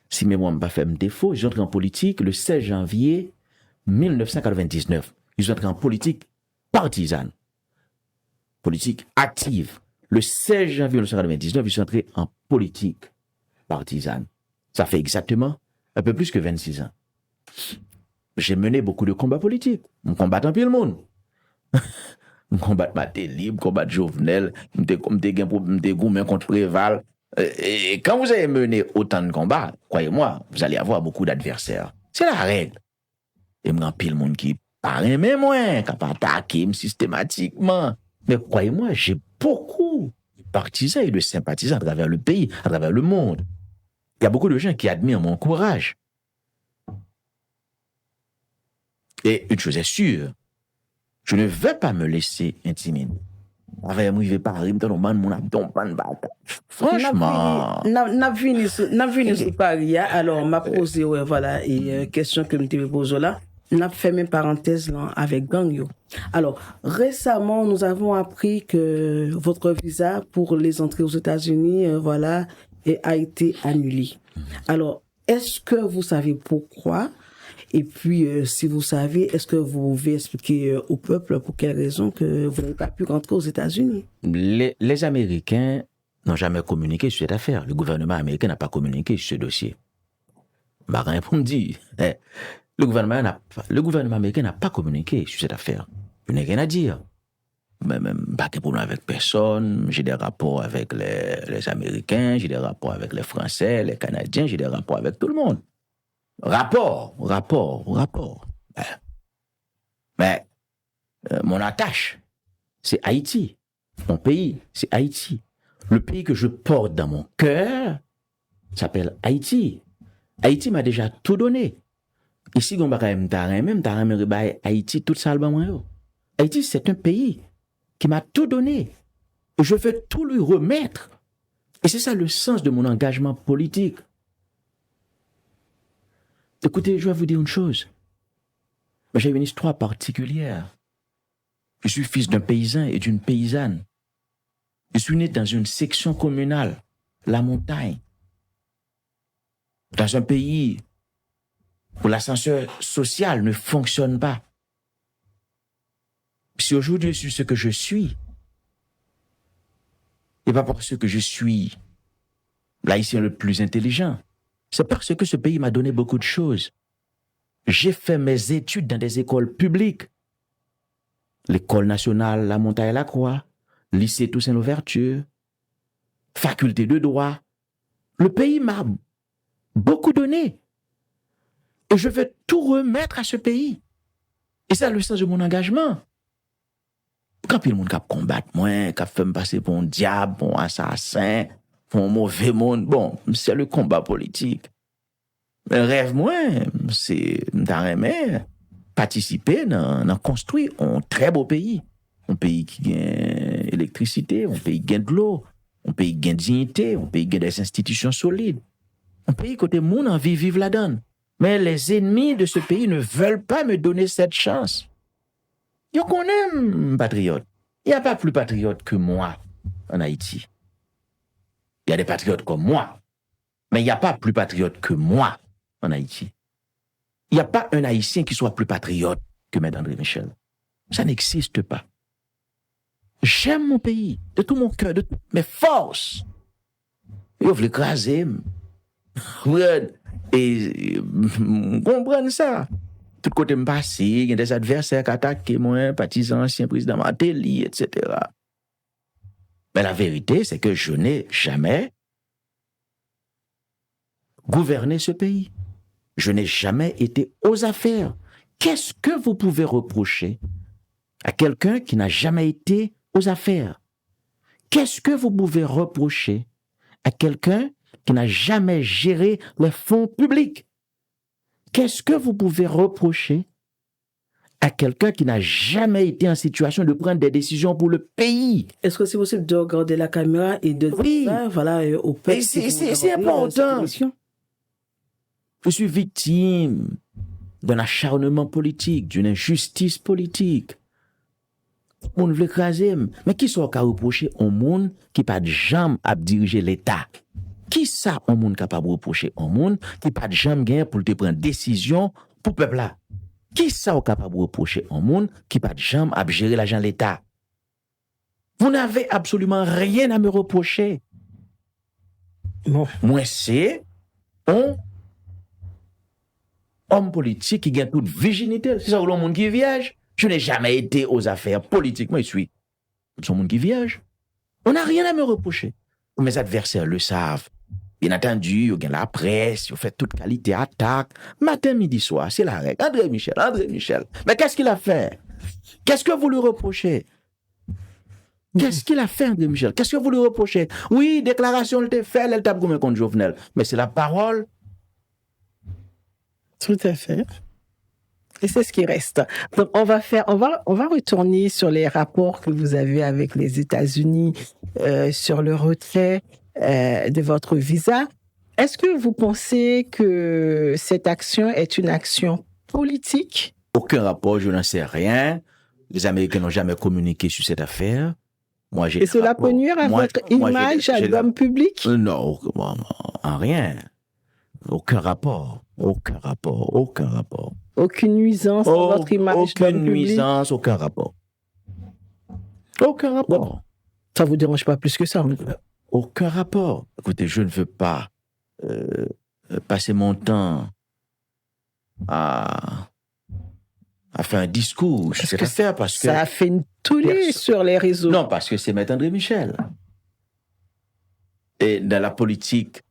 Si mes mots ne pas fait défaut, j'entre en politique le 16 janvier 1999. Je suis entré en politique partisane, politique active. Le 16 janvier 1999, je suis entré en politique partisane. Ça fait exactement un peu plus que 26 ans. J'ai mené beaucoup de combats politiques. Je combat un peu le monde. Je combat Maté Libre, combat Jovenel, je gourmand contre Préval. Et quand vous avez mené autant de combats, croyez-moi, vous allez avoir beaucoup d'adversaires. C'est la règle. Et il y a pile monde qui parle même moins, qui pas attaqué systématiquement. Mais croyez-moi, j'ai beaucoup de partisans et de sympathisants à travers le pays, à travers le monde. Il y a beaucoup de gens qui admirent mon courage. Et une chose est sûre, je ne vais pas me laisser intimider. Franchement. N'a venu sur Paris, alors m'a posé voilà et question que me te pose là, n'a fait mes parenthèses là avec Gangyo. Alors, récemment, nous avons appris que votre visa pour les entrées aux États-Unis voilà a été annulé. Alors, est-ce que vous savez pourquoi? Et puis, si vous savez, est-ce que vous pouvez expliquer au peuple pour quelle raison que vous n'avez pas pu rentrer aux États-Unis? Les Américains n'ont jamais communiqué sur cette affaire. Le gouvernement américain n'a pas communiqué sur ce dossier. Ma réponse dit, le gouvernement américain n'a pas communiqué sur cette affaire. Je n'ai rien à dire. Même pas de problème avec personne. J'ai des rapports avec les Américains, j'ai des rapports avec les Français, les Canadiens, j'ai des rapports avec tout le monde. Rapport. Mais mon attache, c'est Haïti. Mon pays, c'est Haïti. Le pays que je porte dans mon cœur s'appelle Haïti. Haïti m'a déjà tout donné. Ici, on va Haïti tout ça. Haïti, c'est un pays qui m'a tout donné. Et je veux tout lui remettre. Et c'est ça le sens de mon engagement politique. Écoutez, je vais vous dire une chose. J'ai une histoire particulière. Je suis fils d'un paysan et d'une paysanne. Je suis né dans une section communale, la montagne. Dans un pays où l'ascenseur social ne fonctionne pas. Si aujourd'hui je suis ce que je suis, et pas parce que je suis l'haïtien le plus intelligent, c'est parce que ce pays m'a donné beaucoup de choses. J'ai fait mes études dans des écoles publiques. L'école nationale La Montagne-la-Croix, lycée Toussaint-Louverture, faculté de droit. Le pays m'a beaucoup donné. Et je vais tout remettre à ce pays. Et c'est le sens de mon engagement. Quand il y a des gens qui combattent moi, qui fait me passer pour un diable, pour un assassin, pour un mauvais monde, bon, c'est le combat politique. Mais rêve moi, c'est d'arriver participer dans construire un très beau pays. Un pays qui gagne électricité, un pays qui gagne de l'eau, un pays qui gagne dignité, un pays qui gagne des institutions solides. Un pays côté monde envie vivre là-dedans. Mais les ennemis de ce pays ne veulent pas me donner cette chance. Ils connaissent patriote. Il n'y a pas plus patriote que moi en Haïti. Il y a des patriotes comme moi. Mais il n'y a pas plus patriote que moi en Haïti. Il n'y a pas un Haïtien qui soit plus patriote que M. André Michel. Ça n'existe pas. J'aime mon pays de tout mon cœur, de toutes mes forces. Ils veulent l'écraser. Et comprendre ça. Tout côté me passé, il y a des adversaires qui attaquent moi, partisans, ancien président Martelly, etc. Mais la vérité, c'est que je n'ai jamais gouverné ce pays. Je n'ai jamais été aux affaires. Qu'est-ce que vous pouvez reprocher à quelqu'un qui n'a jamais été aux affaires? Qu'est-ce que vous pouvez reprocher à quelqu'un qui n'a jamais géré les fonds publics? Qu'est-ce que vous pouvez reprocher à quelqu'un qui n'a jamais été en situation de prendre des décisions pour le pays? Est-ce que c'est possible de regarder la caméra et de dire ça, voilà, au peuple? C'est important. Je suis victime d'un acharnement politique, d'une injustice politique. On veut écraser, mais qui sont qu'à reprocher un monde qui pas de jambe à diriger l'État? Qui ça un monde capable de reprocher un monde qui pas de jambe gain pour te prendre décision pour peuple là? Qui ça capable de reprocher un monde qui pas de jambe à gérer l'argent de l'État? Vous n'avez absolument rien à me reprocher. Bon. Moi c'est un homme politique qui gagne toute virginité. C'est ça le monde qui est vierge. Je n'ai jamais été aux affaires politiques. Moi, je suis un monde qui est vierge. On n'a rien à me reprocher. Mes adversaires le savent. Bien entendu, ils ont la presse, ils ont fait toute qualité attaque. Matin, midi, soir, c'est la règle. André Michel. Mais qu'est-ce qu'il a fait? Qu'est-ce que vous lui reprochez? Qu'est-ce qu'il a fait, André Michel? Qu'est-ce que vous lui reprochez? Oui, déclaration, elle t'a fait, elle t'a gommé contre Jovenel. Mais c'est la parole. Tout à fait. Et c'est ce qui reste. Donc, on va retourner sur les rapports que vous avez avec les États-Unis sur le retrait de votre visa. Est-ce que vous pensez que cette action est une action politique? Aucun rapport, je n'en sais rien. Les Américains n'ont jamais communiqué sur cette affaire. Moi, j'ai. Et cela peut nuire à votre image à l'homme public? Non, en rien. Aucun rapport. Aucune nuisance à votre image aucune nuisance, public. Aucun rapport. Bon, ça vous dérange pas plus que ça? aucun rapport. Écoutez, je ne veux pas passer mon temps à faire un discours sur cette affaire parce que ça a fait une tollée sur les réseaux. Non, parce que c'est Maître André Michel. Et dans la politique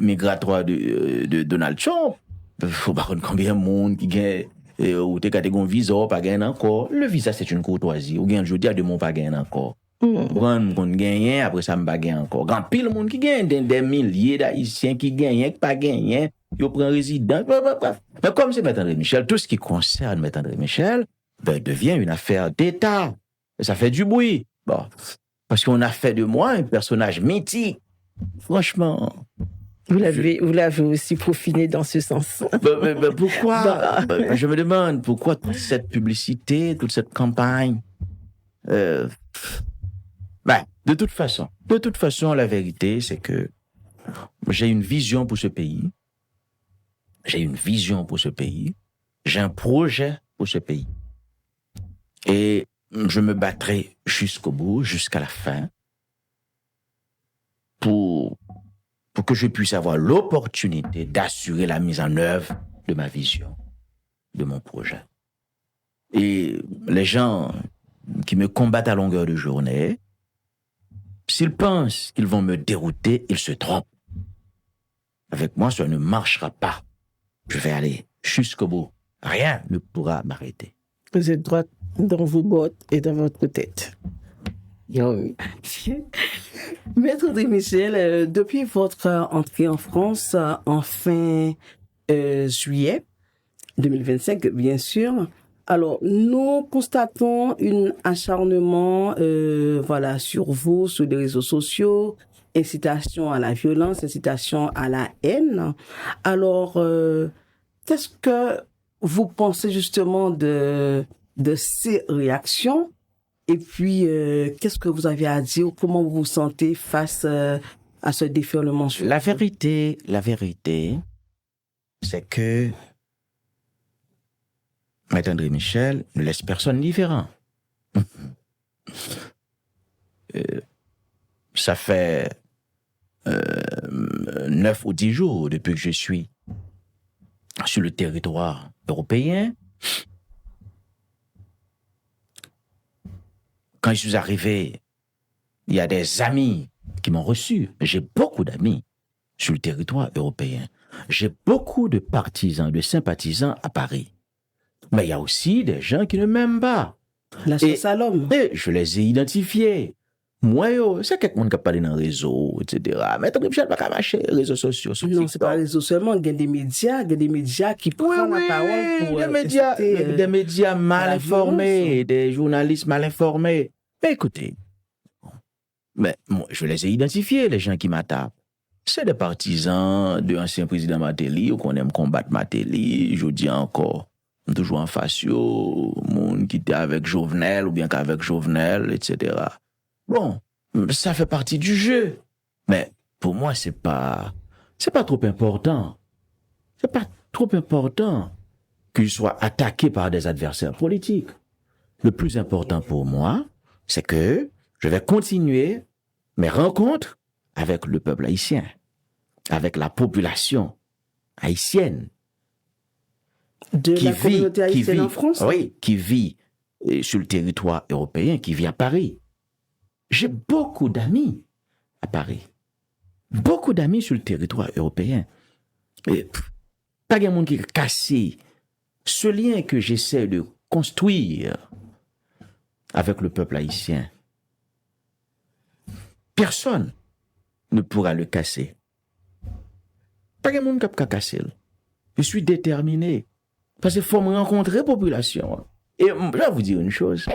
migratoire de Donald Trump, il faut pas combien de monde qui gagne ou t'es un visa pas gagner encore. Le visa c'est une courtoisie. Ou gagne aujourd'hui de mon pas gagner encore. Grand monde gagne après ça me pas gagner encore. Grand pile monde qui gagne des milliers d'haïtiens qui gagnent qui pas gagnent, ils prennent résident. Mais comme c'est Maître André Michel, tout ce qui concerne Maître André Michel devient une affaire d'État. Et ça fait du bruit. Bon, parce qu'on a fait de moi un personnage mythique. Franchement. Vous l'avez aussi peaufiné dans ce sens. Pourquoi je me demande pourquoi toute cette publicité, toute cette campagne. De toute façon, la vérité, c'est que j'ai une vision pour ce pays. J'ai une vision pour ce pays. J'ai un projet pour ce pays. Et je me battrai jusqu'au bout, jusqu'à la fin, pour que je puisse avoir l'opportunité d'assurer la mise en œuvre de ma vision, de mon projet. Et les gens qui me combattent à longueur de journée, s'ils pensent qu'ils vont me dérouter, ils se trompent. Avec moi, ça ne marchera pas. Je vais aller jusqu'au bout. Rien ne pourra m'arrêter. Vous êtes droit dans vos bottes et dans votre tête. Maître André Michel, depuis votre entrée en France en fin juillet 2025, bien sûr, alors nous constatons un acharnement sur vous, sur les réseaux sociaux, incitation à la violence, incitation à la haine. Alors, qu'est-ce que vous pensez justement de ces réactions? Et puis, qu'est-ce que vous avez à dire? Comment vous vous sentez face à ce déferlement? La vérité, c'est que Maître André Michel ne laisse personne indifférent. Ça fait 9 ou 10 jours depuis que je suis sur le territoire européen. Quand je suis arrivé, il y a des amis qui m'ont reçu. J'ai beaucoup d'amis sur le territoire européen. J'ai beaucoup de partisans, de sympathisants à Paris. Mais il y a aussi des gens qui ne m'aiment pas. La chasse à l'homme. Et je les ai identifiés. Moi, c'est quelqu'un qui a parlé dans le réseau, etc. Mais tu ne pas marcher les réseaux sociaux. Non, c'est pas les réseaux seulement. Il y a des médias qui prennent la parole pour des médias mal informés, des journalistes mal informés. Mais écoutez, mais moi, je les ai identifiés, les gens qui m'attaquent. C'est des partisans de l'ancien président Martelly, ou qu'on aime combattre Martelly, je dis encore. Toujours en facio, monde qui était avec Jovenel, ou bien qu'avec Jovenel, etc. Bon, ça fait partie du jeu. Mais pour moi, c'est pas trop important. C'est pas trop important qu'il soit attaqué par des adversaires politiques. Le plus important pour moi, c'est que je vais continuer mes rencontres avec le peuple haïtien, avec la population haïtienne. De la communauté haïtienne en France? Oui, qui vit sur le territoire européen, qui vit à Paris. J'ai beaucoup d'amis à Paris. Beaucoup d'amis sur le territoire européen. Et pas de monde qui a cassé ce lien que j'essaie de construire avec le peuple haïtien. Personne ne pourra le casser. Pas de monde qui a cassé. Je suis déterminé. Parce qu'il faut me rencontrer population. Et je vais vous dire une chose.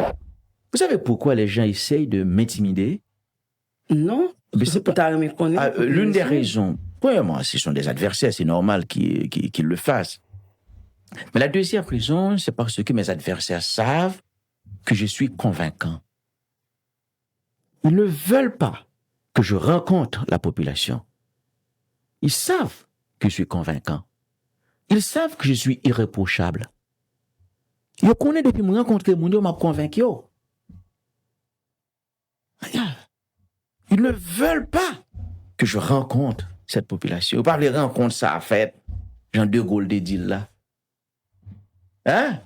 Vous savez pourquoi les gens essayent de m'intimider? Non. L'une des raisons, premièrement, ce sont des adversaires, c'est normal qu'ils le fassent. Mais la deuxième raison, c'est parce que mes adversaires savent que je suis convaincant. Ils ne veulent pas que je rencontre la population. Ils savent que je suis convaincant. Ils savent que je suis irréprochable. Ils connaissent depuis que je rencontre mon Dieu, m'a convaincu. Ils ne ne veulent pas que je rencontre cette population. Vous parlez rencontre, ça a fait Jean de Gaulle des dit là. Hein?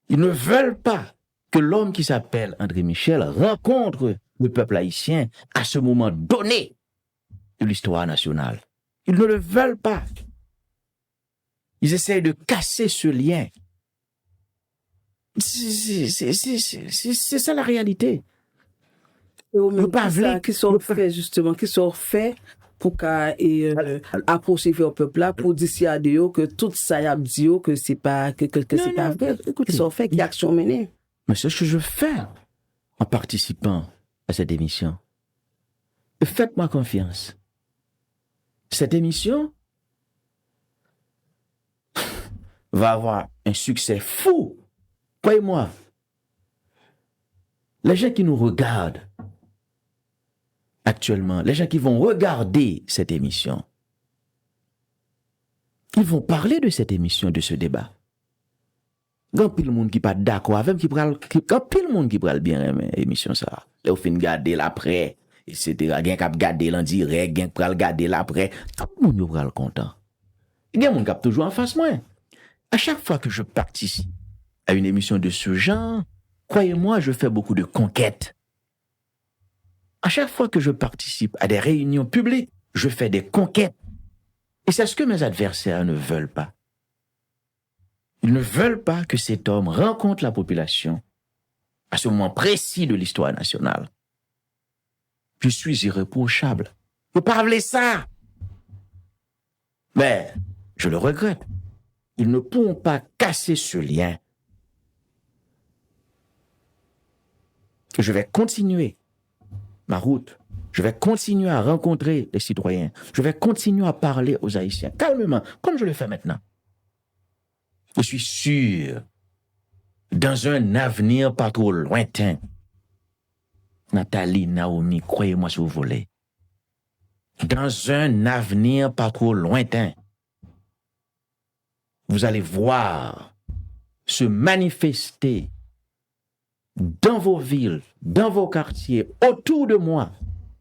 Ils ne veulent pas que l'homme qui s'appelle André Michel rencontre le peuple haïtien à ce moment donné de l'histoire nationale. Ils ne le veulent pas. Ils essayent de casser ce lien. C'est ça la réalité. Et au même pas ça, vle- qui sont faits justement, qui sont faits pour approcher le peuple là, pour dissuader eux que tout ça y a dit eux que c'est pas c'est pas vrai. Écoutez, Qui sont faits, qui action menée. mais c'est ce que je fais en participant à cette émission. Et faites-moi confiance. Cette émission va avoir un succès fou. Croyez-moi. Les gens qui nous regardent actuellement, les gens qui vont regarder cette émission, ils vont parler de cette émission, de ce débat. Grand pile monde qui pas d'accord avec grand pile monde qui pral bien aimer émission ça. Là au fin garder l'après etc. Gen k'ap garder l'en direct, gen pral garder l'après, tout le monde pral content. Gen monde k'ap toujours en face moi. À chaque fois que je participe à une émission de ce genre, croyez-moi, je fais beaucoup de conquêtes. À chaque fois que je participe à des réunions publiques, je fais des conquêtes. Et c'est ce que mes adversaires ne veulent pas. Ils ne veulent pas que cet homme rencontre la population à ce moment précis de l'histoire nationale. Je suis irréprochable. Vous parlez ça. Mais je le regrette. Ils ne pourront pas casser ce lien. Je vais continuer ma route. Je vais continuer à rencontrer les citoyens. Je vais continuer à parler aux Haïtiens calmement, comme je le fais maintenant. Je suis sûr, dans un avenir pas trop lointain, Nathalie, Naomi, croyez-moi si vous voulez, dans un avenir pas trop lointain, vous allez voir se manifester dans vos villes, dans vos quartiers, autour de moi,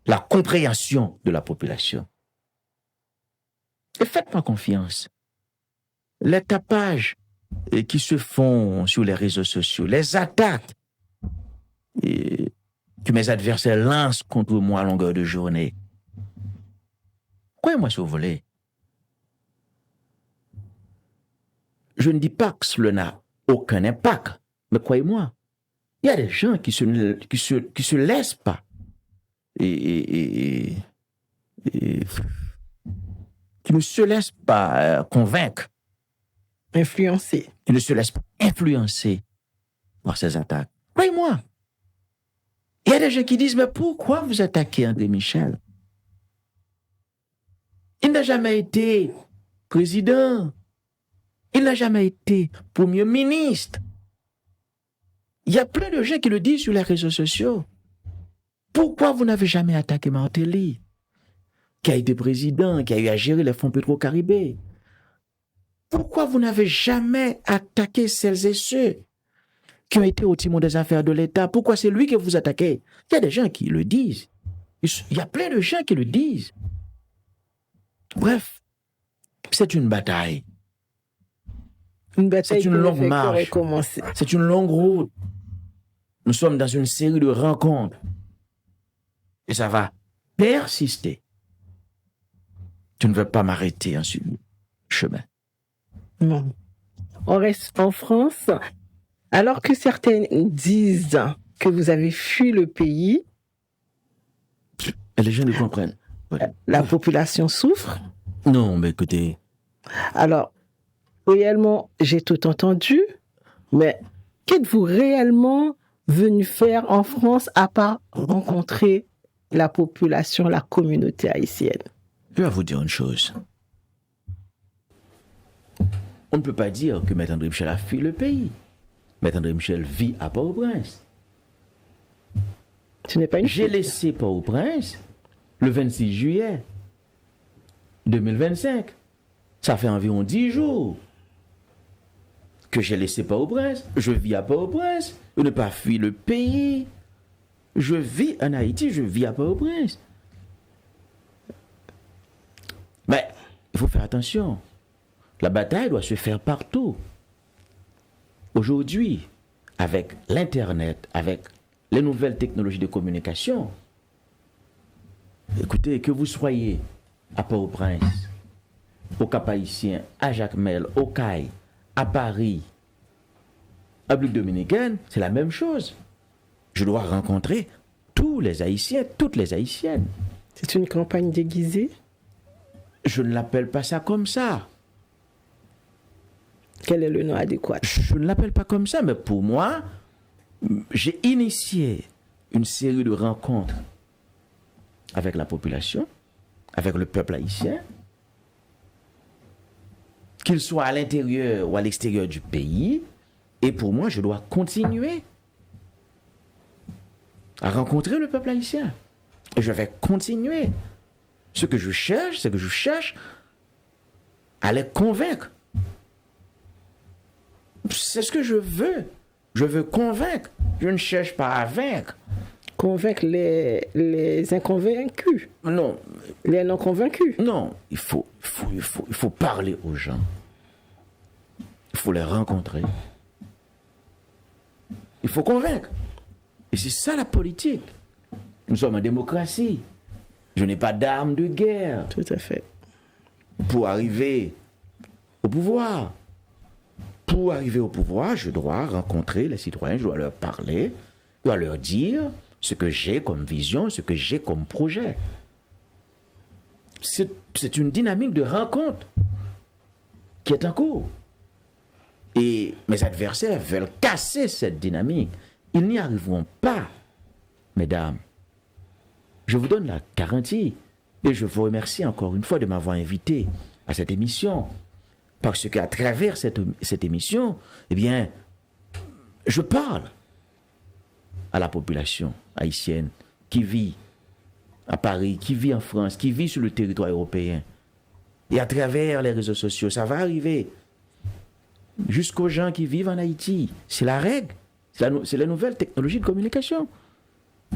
la compréhension de la population. Et faites-moi confiance. Les tapages qui se font sur les réseaux sociaux, les attaques que mes adversaires lancent contre moi à longueur de journée, croyez-moi si vous voulez, je ne dis pas que cela n'a aucun impact, mais croyez-moi, il y a des gens qui se laissent pas qui ne se laissent pas convaincre, Influencé. qui ne se laissent pas influencer par ces attaques. Croyez-moi. Il y a des gens qui disent, mais pourquoi vous attaquez André Michel? Il n'a jamais été président. Il n'a jamais été premier ministre. Il y a plein de gens qui le disent sur les réseaux sociaux. Pourquoi vous n'avez jamais attaqué Martelly, qui a été président, qui a eu à gérer les fonds Petro-Caribé? Pourquoi vous n'avez jamais attaqué celles et ceux qui ont été au timon des affaires de l'État? Pourquoi c'est lui que vous attaquez? Il y a des gens qui le disent. Il y a plein de gens qui le disent. Bref, c'est une bataille. Une bataille C'est une longue marche. C'est une longue route. Nous sommes dans une série de rencontres. Et ça va persister. Je ne veux pas m'arrêter en ce chemin. Bon. On reste en France. Alors que certains disent que vous avez fui le pays, Et les gens le comprennent. Ouais. la population souffre. Non, mais écoutez, Alors, réellement, j'ai tout entendu, mais qu'êtes-vous réellement venu faire en France à part rencontrer la population, la communauté haïtienne? je vais vous dire une chose. On ne peut pas dire que Maître André Michel a fui le pays. Maître André Michel vit à Port-au-Prince. Ce n'est pas une J'ai fuite. laissé Port-au-Prince le 26 juillet 2025. Ça fait environ 10 jours que j'ai laissé Port-au-Prince. Je vis à Port-au-Prince. Je n'ai pas fui le pays. Je vis en Haïti, je vis à Port-au-Prince. Mais il faut faire attention. La bataille doit se faire partout. Aujourd'hui, avec l'Internet, avec les nouvelles technologies de communication, écoutez, que vous soyez à Port-au-Prince, au Cap-Haïtien, à Jacmel, au Caille, à Paris, en République dominicaine, c'est la même chose. Je dois rencontrer tous les Haïtiens, toutes les Haïtiennes. C'est une campagne déguisée? Je ne l'appelle pas ça comme ça. Quel est le nom adéquat? Je ne l'appelle pas comme ça, mais pour moi, j'ai initié une série de rencontres avec la population, avec le peuple haïtien, qu'il soit à l'intérieur ou à l'extérieur du pays. Et pour moi, je dois continuer à rencontrer le peuple haïtien. Et je vais continuer. Ce que je cherche, c'est que je cherche à les convaincre. C'est ce que je veux. Je veux convaincre. Je ne cherche pas à vaincre. Convaincre les inconvaincus. Non. Les non convaincus. Non. Il faut parler aux gens. Il faut les rencontrer. Il faut convaincre. Et c'est ça la politique. Nous sommes en démocratie. Je n'ai pas d'armes de guerre. Tout à fait. Pour arriver au pouvoir. Pour arriver au pouvoir, je dois rencontrer les citoyens, je dois leur parler, je dois leur dire ce que j'ai comme vision, ce que j'ai comme projet. C'est une dynamique de rencontre qui est en cours. Et mes adversaires veulent casser cette dynamique. Ils n'y arriveront pas, mesdames. Je vous donne la garantie. Et je vous remercie encore une fois de m'avoir invité à cette émission. Parce qu'à travers cette émission, eh bien, je parle à la population haïtienne qui vit à Paris, qui vit en France, qui vit sur le territoire européen. Et à travers les réseaux sociaux, ça va arriver jusqu'aux gens qui vivent en Haïti. C'est la règle. C'est la nouvelle technologie de communication.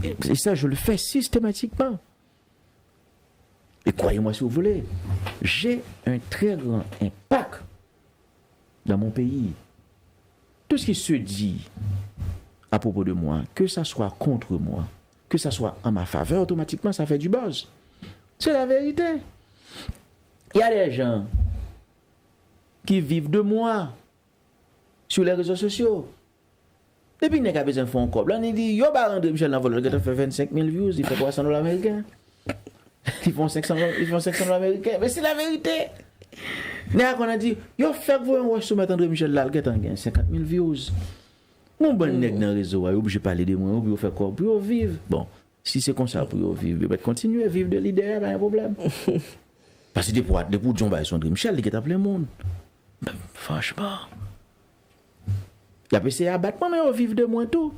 Et ça, je le fais systématiquement. Et croyez-moi si vous voulez, j'ai un très grand impact dans mon pays. Tout ce qui se dit à propos de moi, que ça soit contre moi, que ça soit en ma faveur, automatiquement, ça fait du buzz. C'est la vérité. Il y a des gens qui vivent de moi sur les réseaux sociaux. Depuis qu'il y a besoin de faire un couple, on dit, yo, bah, André Michel Navol, il fait 25 000 views, il fait $300 américains. Ils font 500 $ américains. Mais c'est la vérité. Néa qu'on a dit, yo, fait que vous un watch soumettre André Michel là, qui a 50 000 views. Mon bon nègre dans le réseau, obligé de parler de moi, obligé de faire quoi, pour vivre. Bon, si c'est comme ça pour vivre, il va continuer à vivre de leader, pas un problème. Parce que pour John Baye, André Michel, il est appelé le monde. Ben, franchement. Il a essayé à battre moi, mais on vit de moi tout.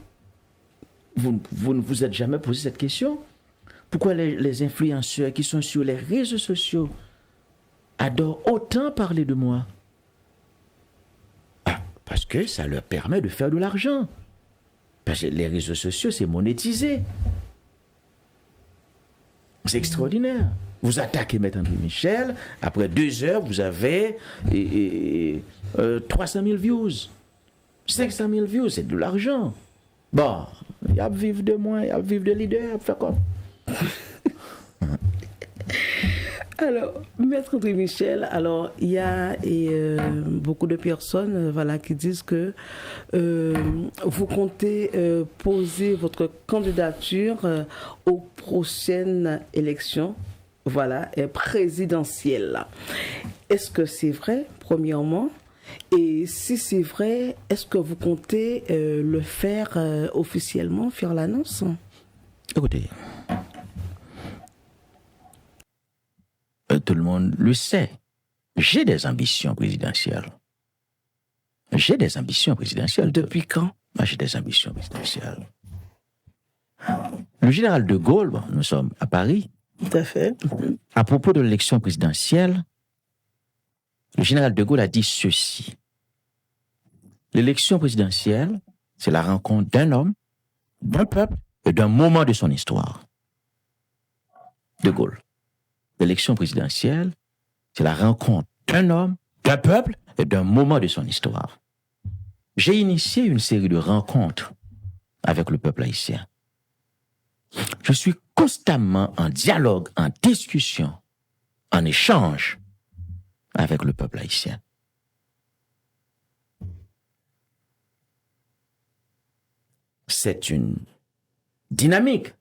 Vous ne vous êtes jamais posé cette question? Pourquoi les influenceurs qui sont sur les réseaux sociaux adorent autant parler de moi? Ah, parce que ça leur permet de faire de l'argent. Parce que les réseaux sociaux, c'est monétisé. C'est extraordinaire. Vous attaquez Maître André Michel, après 2 heures, vous avez 300 000 views. 500 000 views, c'est de l'argent. Bon, il y a vivre de moi, il y a vivre de leader, il y a faire comme. Alors, Maître André Michel, alors il y a beaucoup de personnes voilà, qui disent que vous comptez poser votre candidature aux prochaines élections voilà, présidentielles. Est-ce que c'est vrai, premièrement? Et si c'est vrai, est-ce que vous comptez le faire officiellement, faire l'annonce? Écoutez, tout le monde le sait. J'ai des ambitions présidentielles. Depuis quand? Moi, j'ai des ambitions présidentielles. Le général de Gaulle, bon, nous sommes à Paris. Tout à fait. À propos de l'élection présidentielle, le général de Gaulle a dit ceci. L'élection présidentielle, c'est la rencontre d'un homme, d'un peuple et d'un moment de son histoire. De Gaulle. L'élection présidentielle, c'est la rencontre d'un homme, d'un peuple et d'un moment de son histoire. J'ai initié une série de rencontres avec le peuple haïtien. Je suis constamment en dialogue, en discussion, en échange avec le peuple haïtien. C'est une dynamique.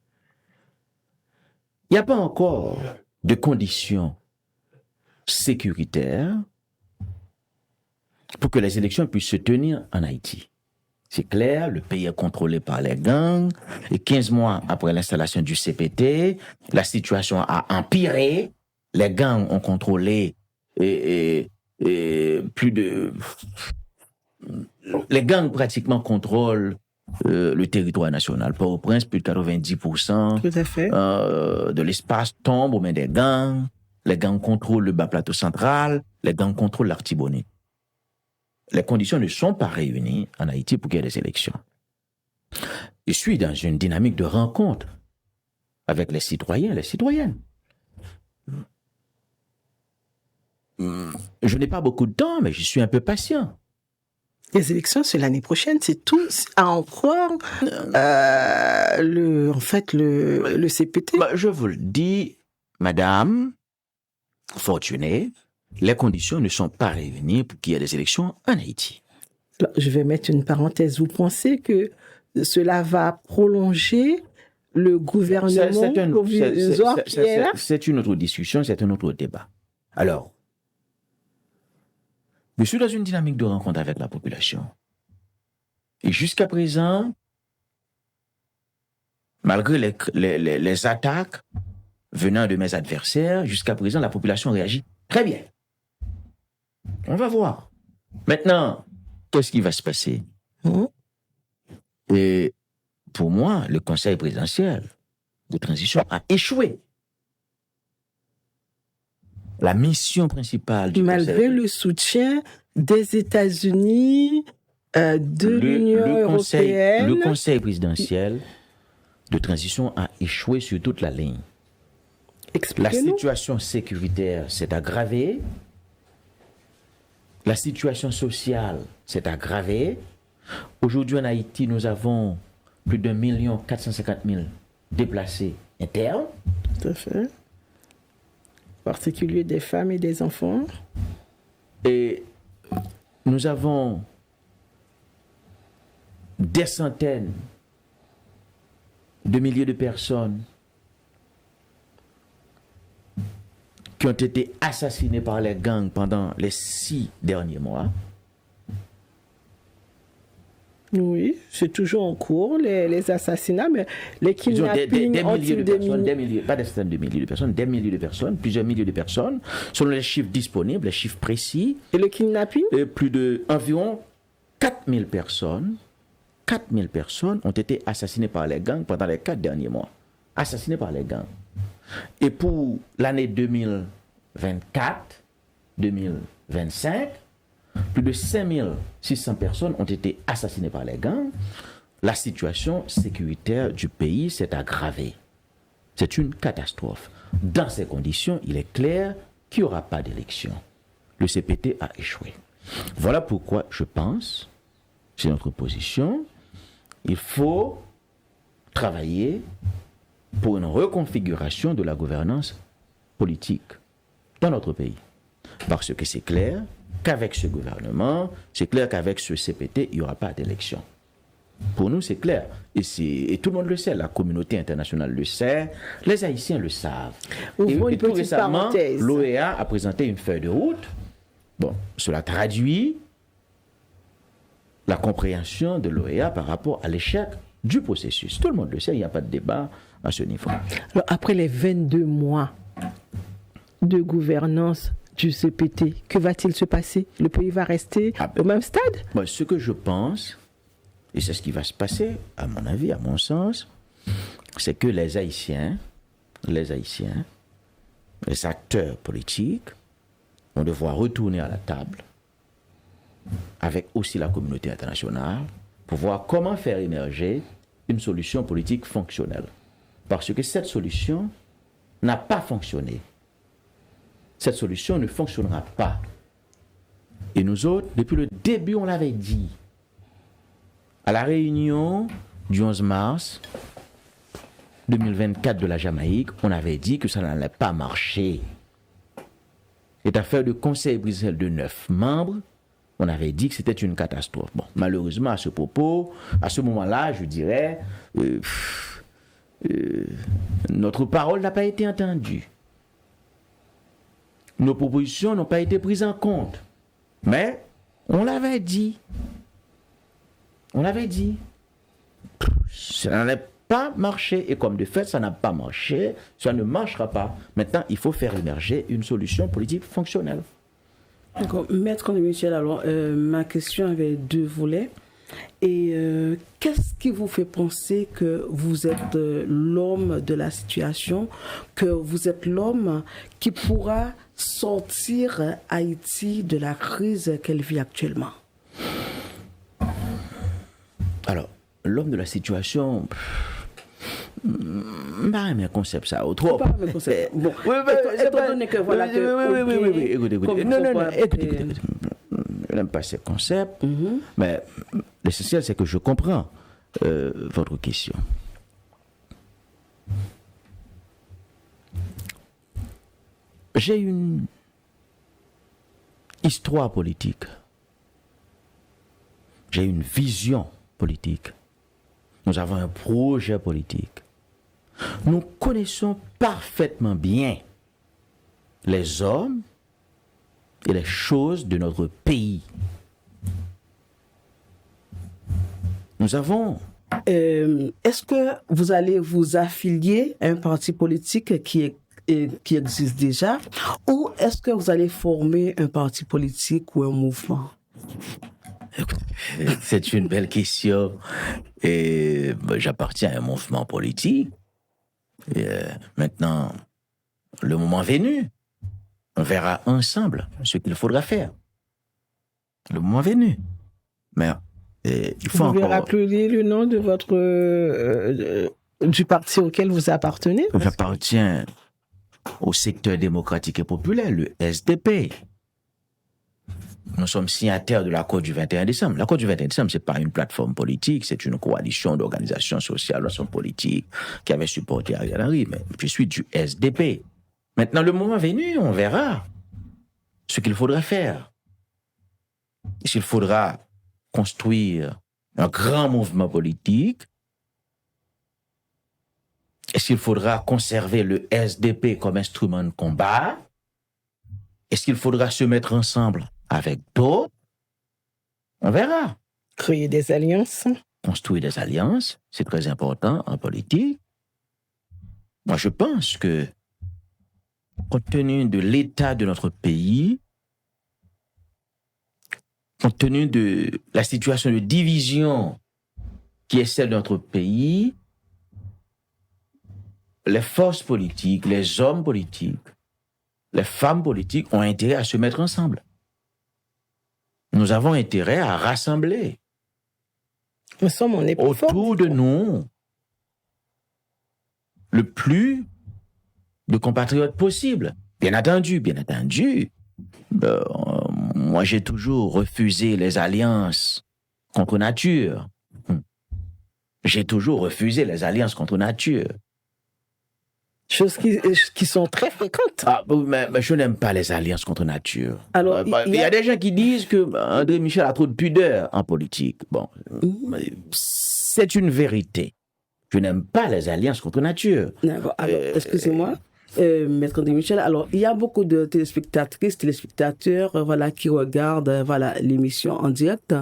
Il n'y a pas encore de conditions sécuritaires pour que les élections puissent se tenir en Haïti. C'est clair, le pays est contrôlé par les gangs, et 15 mois après l'installation du CPT, la situation a empiré, les gangs ont contrôlé les gangs pratiquement contrôlent le territoire national. Port-au-Prince, plus de 90% Tout à fait. De l'espace tombe aux mains des gangs. Les gangs contrôlent le bas plateau central. Les gangs contrôlent l'Artibonite. Les conditions ne sont pas réunies en Haïti pour qu'il y ait des élections. Je suis dans une dynamique de rencontre avec les citoyens et les citoyennes. Je n'ai pas beaucoup de temps, mais je suis un peu patient. Les élections, c'est l'année prochaine, c'est tout à encore le CPT. Je vous le dis, madame, fortunée, les conditions ne sont pas réunies pour qu'il y ait des élections en Haïti. Alors, je vais mettre une parenthèse. Vous pensez que cela va prolonger le gouvernement provisoire qui est là? C'est une autre discussion, c'est un autre débat. Alors, je suis dans une dynamique de rencontre avec la population. Et jusqu'à présent, malgré les attaques venant de mes adversaires, jusqu'à présent, la population réagit très bien. On va voir. Maintenant, qu'est-ce qui va se passer? Et pour moi, le Conseil présidentiel de transition a échoué. La mission principale du Malgré le soutien des États-Unis, de l'Union européenne. Le Conseil présidentiel de transition a échoué sur toute la ligne. La situation sécuritaire s'est aggravée. La situation sociale s'est aggravée. Aujourd'hui en Haïti, nous avons plus d'1 450 000 déplacés internes. Tout à fait. En particulier des femmes et des enfants. Et nous avons des centaines de milliers de personnes qui ont été assassinées par les gangs pendant les 6 derniers mois. Oui, c'est toujours en cours, les assassinats, mais les kidnappings des milliers de personnes, pas des centaines de milliers de personnes, des milliers de personnes, plusieurs milliers de personnes, selon les chiffres disponibles, les chiffres précis. Et le kidnapping? Plus de environ 4000 personnes ont été assassinées par les gangs pendant les 4 derniers mois. Assassinées par les gangs. Et pour l'année 2024, 2025, plus de 5600 personnes ont été assassinées par les gangs. La situation sécuritaire du pays s'est aggravée. C'est une catastrophe. Dans ces conditions, il est clair qu'il n'y aura pas d'élection. Le CPT a échoué. Voilà pourquoi je pense, c'est notre position, il faut travailler pour une reconfiguration de la gouvernance politique dans notre pays. Parce que c'est clair qu'avec ce gouvernement, c'est clair qu'avec ce CPT, il n'y aura pas d'élection. Pour nous, c'est clair. Et tout le monde le sait, la communauté internationale le sait, les Haïtiens le savent. Et tout récemment, l'OEA a présenté une feuille de route. Bon, cela traduit la compréhension de l'OEA par rapport à l'échec du processus. Tout le monde le sait, il n'y a pas de débat à ce niveau. Alors, après les 22 mois de gouvernance du CPT, que va-t-il se passer? Le pays va rester au même stade? Bon, ce que je pense, et c'est ce qui va se passer, à mon avis, à mon sens, c'est que les Haïtiens, les acteurs politiques, vont devoir retourner à la table avec aussi la communauté internationale pour voir comment faire émerger une solution politique fonctionnelle. Parce que cette solution n'a pas fonctionné. Cette solution ne fonctionnera pas. Et nous autres, depuis le début, on l'avait dit. À la réunion du 11 mars 2024 de la Jamaïque, on avait dit que ça n'allait pas marcher. Cette affaire de conseil Bruxelles de 9 membres, on avait dit que c'était une catastrophe. Bon, malheureusement, à ce propos, à ce moment-là, je dirais, notre parole n'a pas été entendue. Nos propositions n'ont pas été prises en compte. Mais on l'avait dit. On l'avait dit. Ça n'allait pas marcher. Et comme de fait, ça n'a pas marché, ça ne marchera pas. Maintenant, il faut faire émerger une solution politique fonctionnelle. D'accord. Maître Michel, alors, ma question avait 2 volets. Et qu'est-ce qui vous fait penser que vous êtes l'homme de la situation, que vous êtes l'homme qui pourra sortir Haïti de la crise qu'elle vit actuellement? Alors, l'homme de la situation, pas un concept ça, ou trop. Pas un concept. Bon, étant donné que voilà que... Oui, écoutez. Non, écoutez. Je n'aime pas ces concepts, mais l'essentiel, c'est que je comprends votre question. J'ai une histoire politique. J'ai une vision politique. Nous avons un projet politique. Nous connaissons parfaitement bien les hommes et les choses de notre pays. Nous avons... Est-ce que vous allez vous affilier à un parti politique qui existe déjà, ou est-ce que vous allez former un parti politique ou un mouvement? C'est une belle question. Et j'appartiens à un mouvement politique. Et, maintenant, le moment venu, on verra ensemble ce qu'il faudra faire. Le moment venu. Mais il faut vous pouvez encore... rappeler le nom de votre du parti auquel vous appartenez? J'appartiens au secteur démocratique et populaire, le SDP. Nous sommes signataires de l'accord du 21 décembre. L'accord du 21 décembre, ce n'est pas une plateforme politique, c'est une coalition d'organisations sociales, politiques qui avait supporté Ariel Henry. Mais je suis du SDP. Maintenant, le moment venu, on verra ce qu'il faudra faire. S'il faudra construire un grand mouvement politique, et s'il faudra conserver le SDP comme instrument de combat, est-ce qu'il faudra se mettre ensemble avec d'autres? On verra. Créer des alliances. Construire des alliances, c'est très important en politique. Moi, je pense que, compte tenu de l'état de notre pays, compte tenu de la situation de division qui est celle de notre pays, les forces politiques, les hommes politiques, les femmes politiques ont intérêt à se mettre ensemble. Nous avons intérêt à rassembler autour de nous le plus de compatriotes possible. Bien entendu. Moi, j'ai toujours refusé les alliances contre nature. J'ai toujours refusé les alliances contre nature. Choses qui sont très fréquentes. Mais je n'aime pas les alliances contre nature. Alors, il y a des gens qui disent que André Michel a trop de pudeur en politique. Bon, c'est une vérité. Je n'aime pas les alliances contre nature. D'accord. Alors, excusez-moi, Maître André Michel. Alors, il y a beaucoup de téléspectatrices, téléspectateurs, qui regardent, l'émission en direct.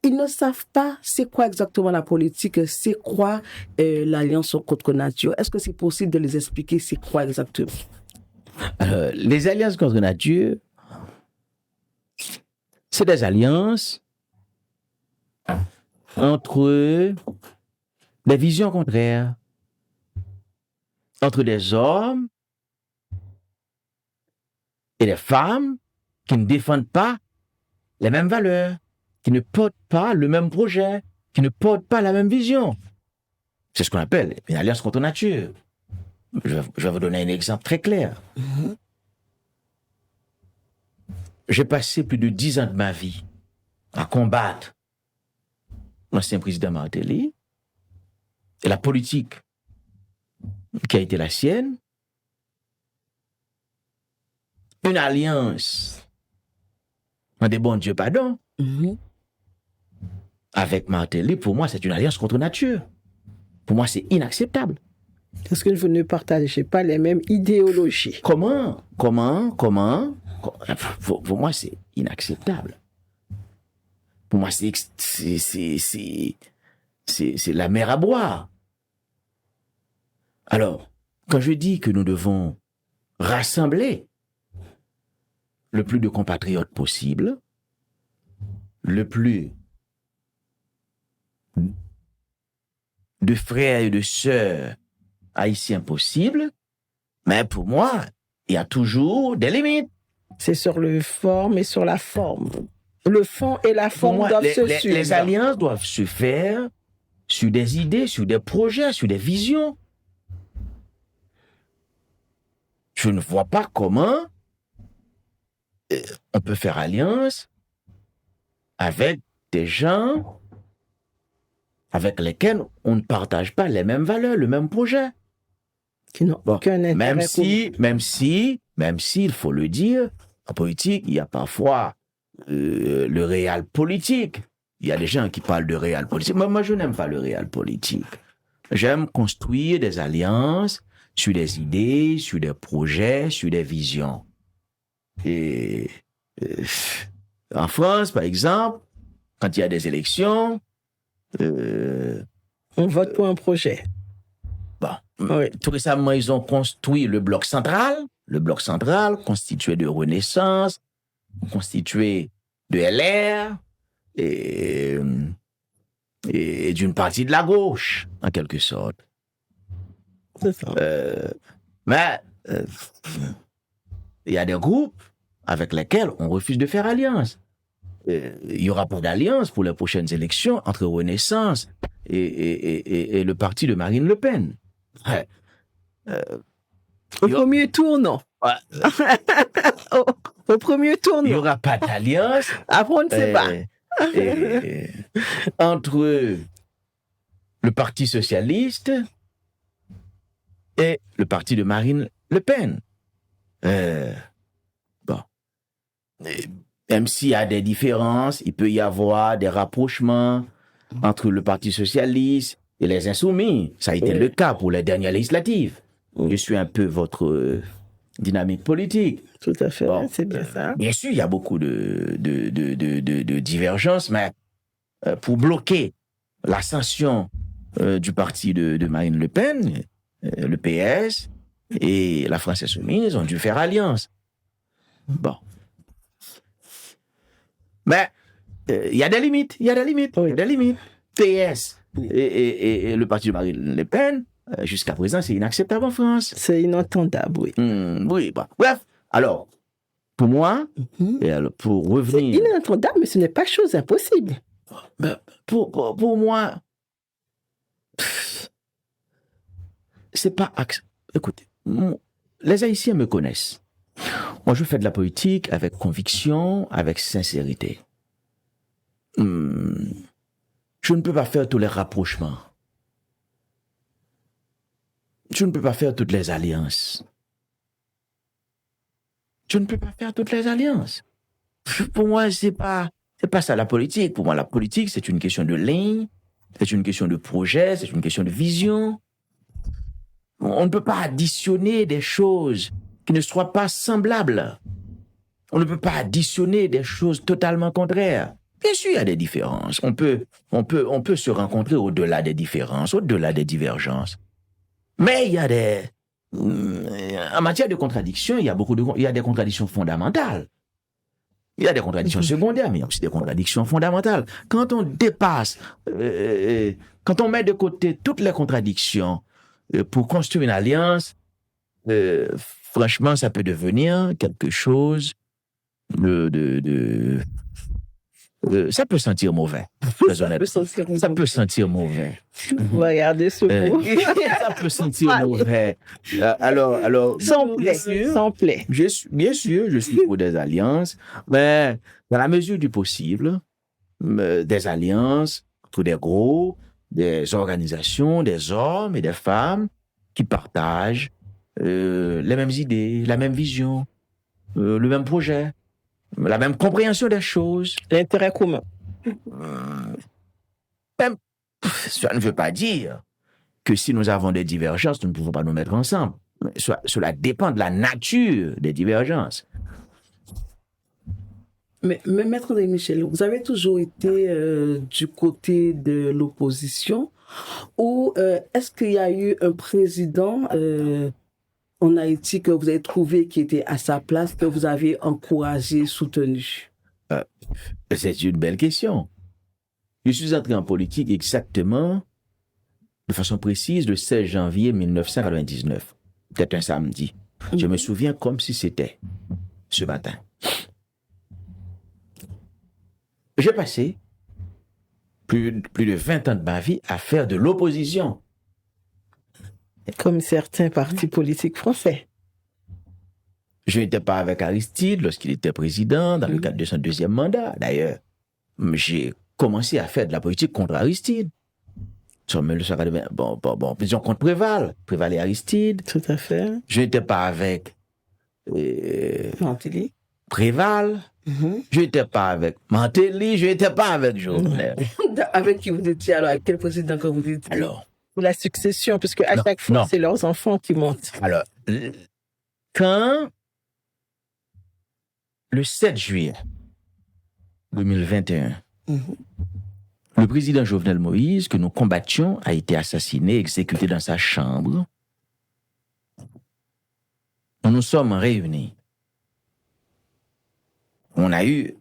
Ils ne savent pas c'est quoi exactement la politique, c'est quoi l'alliance contre nature. Est-ce que c'est possible de les expliquer c'est quoi exactement? Les alliances contre nature, c'est des alliances entre des visions contraires, entre des hommes et des femmes qui ne défendent pas les mêmes valeurs, qui ne portent pas le même projet, qui ne portent pas la même vision. C'est ce qu'on appelle une alliance contre nature. Je vais vous donner un exemple très clair. J'ai passé plus de 10 ans de ma vie à combattre l'ancien président Martelly et la politique qui a été la sienne. Une alliance, des bons dieux, pardon, avec Martelly, pour moi, c'est une alliance contre nature. Pour moi, c'est inacceptable. Parce que vous ne partagez pas les mêmes idéologies. Comment pour moi, c'est inacceptable. Pour moi, c'est la mer à boire. Alors, quand je dis que nous devons rassembler le plus de compatriotes possible, le plus de frères et de sœurs haïtiens possible, mais pour moi, il y a toujours des limites. C'est sur le forme et sur la forme. Le fond et la forme moi, doivent se suivre. Les alliances doivent se faire sur des idées, sur des projets, sur des visions. Je ne vois pas comment on peut faire alliance avec des gens avec lesquels on ne partage pas les mêmes valeurs, le même projet. Qui n'ont aucun intérêt. Même si, il faut le dire, en politique, il y a parfois le réel politique. Il y a des gens qui parlent de réel politique. Moi, je n'aime pas le réel politique. J'aime construire des alliances sur des idées, sur des projets, sur des visions. Et en France, par exemple, quand il y a des élections, on vote pour un projet. Oui. Tout récemment, ils ont construit le bloc central. Le bloc central, constitué de Renaissance, constitué de LR et d'une partie de la gauche, en quelque sorte. C'est ça. Mais il y a des groupes avec lesquels on refuse de faire alliance. Il n'y aura pas d'alliance pour les prochaines élections entre Renaissance et le parti de Marine Le Pen. Ouais. Au premier tour, non. Au premier tour, non. Il n'y aura pas d'alliance. Après, on ne sait pas. Entre le Parti socialiste et le parti de Marine Le Pen. Même s'il y a des différences, il peut y avoir des rapprochements entre le Parti socialiste et les insoumis. Ça a été le cas pour les dernières législatives. Je suis un peu votre dynamique politique. Tout à fait, c'est bien ça. Bien sûr, il y a beaucoup de divergences, mais pour bloquer l'ascension du parti de Marine Le Pen, le PS et la France insoumise ont dû faire alliance. Bon. Mais il y a des limites, il y a des limites. PS et le parti de Marine Le Pen, jusqu'à présent, c'est inacceptable en France. C'est inentendable, oui. Oui, bon. Bref, alors, pour moi, et alors, pour revenir... C'est inentendable, mais ce n'est pas chose impossible. Pour moi, c'est pas... Écoutez, les Haïtiens me connaissent. Moi, je fais de la politique avec conviction, avec sincérité. Je ne peux pas faire tous les rapprochements. Je ne peux pas faire toutes les alliances. Je ne peux pas faire toutes les alliances. Pour moi, c'est pas ça la politique. Pour moi, la politique, c'est une question de ligne, c'est une question de projet, c'est une question de vision. On ne peut pas additionner des choses qui ne soient pas semblables. On ne peut pas additionner des choses totalement contraires. Bien sûr, il y a des différences. On peut se rencontrer au-delà des différences, au-delà des divergences. Mais il y a en matière de contradiction, il y a des contradictions fondamentales. Il y a des contradictions secondaires, mais il y a aussi des contradictions fondamentales. Quand on dépasse, quand on met de côté toutes les contradictions pour construire une alliance, franchement, ça peut devenir quelque chose ça peut sentir mauvais. Très honnêtement. Ça peut sentir mauvais. Regardez ce mot. Ça peut sentir mauvais. Alors, Sans plaît. Sans plaît. Bien sûr, je suis pour des alliances, mais dans la mesure du possible, des alliances entre des groupes, des organisations, des hommes et des femmes qui partagent les mêmes idées, la même vision, le même projet, la même compréhension des choses. L'intérêt commun. Même, ça ne veut pas dire que si nous avons des divergences, nous ne pouvons pas nous mettre ensemble. Cela dépend de la nature des divergences. Mais Maître de Michel, vous avez toujours été du côté de l'opposition ou est-ce qu'il y a eu un président en Haïti que vous avez trouvé qui était à sa place, que vous avez encouragé, soutenu? C'est une belle question. Je suis entré en politique exactement, de façon précise, le 16 janvier 1999. Peut-être un samedi. Je me souviens comme si c'était ce matin. J'ai passé plus de 20 ans de ma vie à faire de l'opposition. Comme certains partis politiques français. Je n'étais pas avec Aristide lorsqu'il était président, dans le cadre de son deuxième mandat. D'ailleurs, j'ai commencé à faire de la politique contre Aristide. Bon, disons contre Préval et Aristide. Tout à fait. Je n'étais pas avec Préval. Je n'étais pas avec Mantelli, je n'étais pas avec Jovenel. Avec qui vous étiez alors? Avec quel président que vous étiez? Alors, Pour la succession, puisque à chaque fois, c'est leurs enfants qui montent. Alors, quand le 7 juillet 2021, le président Jovenel Moïse, que nous combattions, a été assassiné, exécuté dans sa chambre, nous nous sommes réunis. On a eu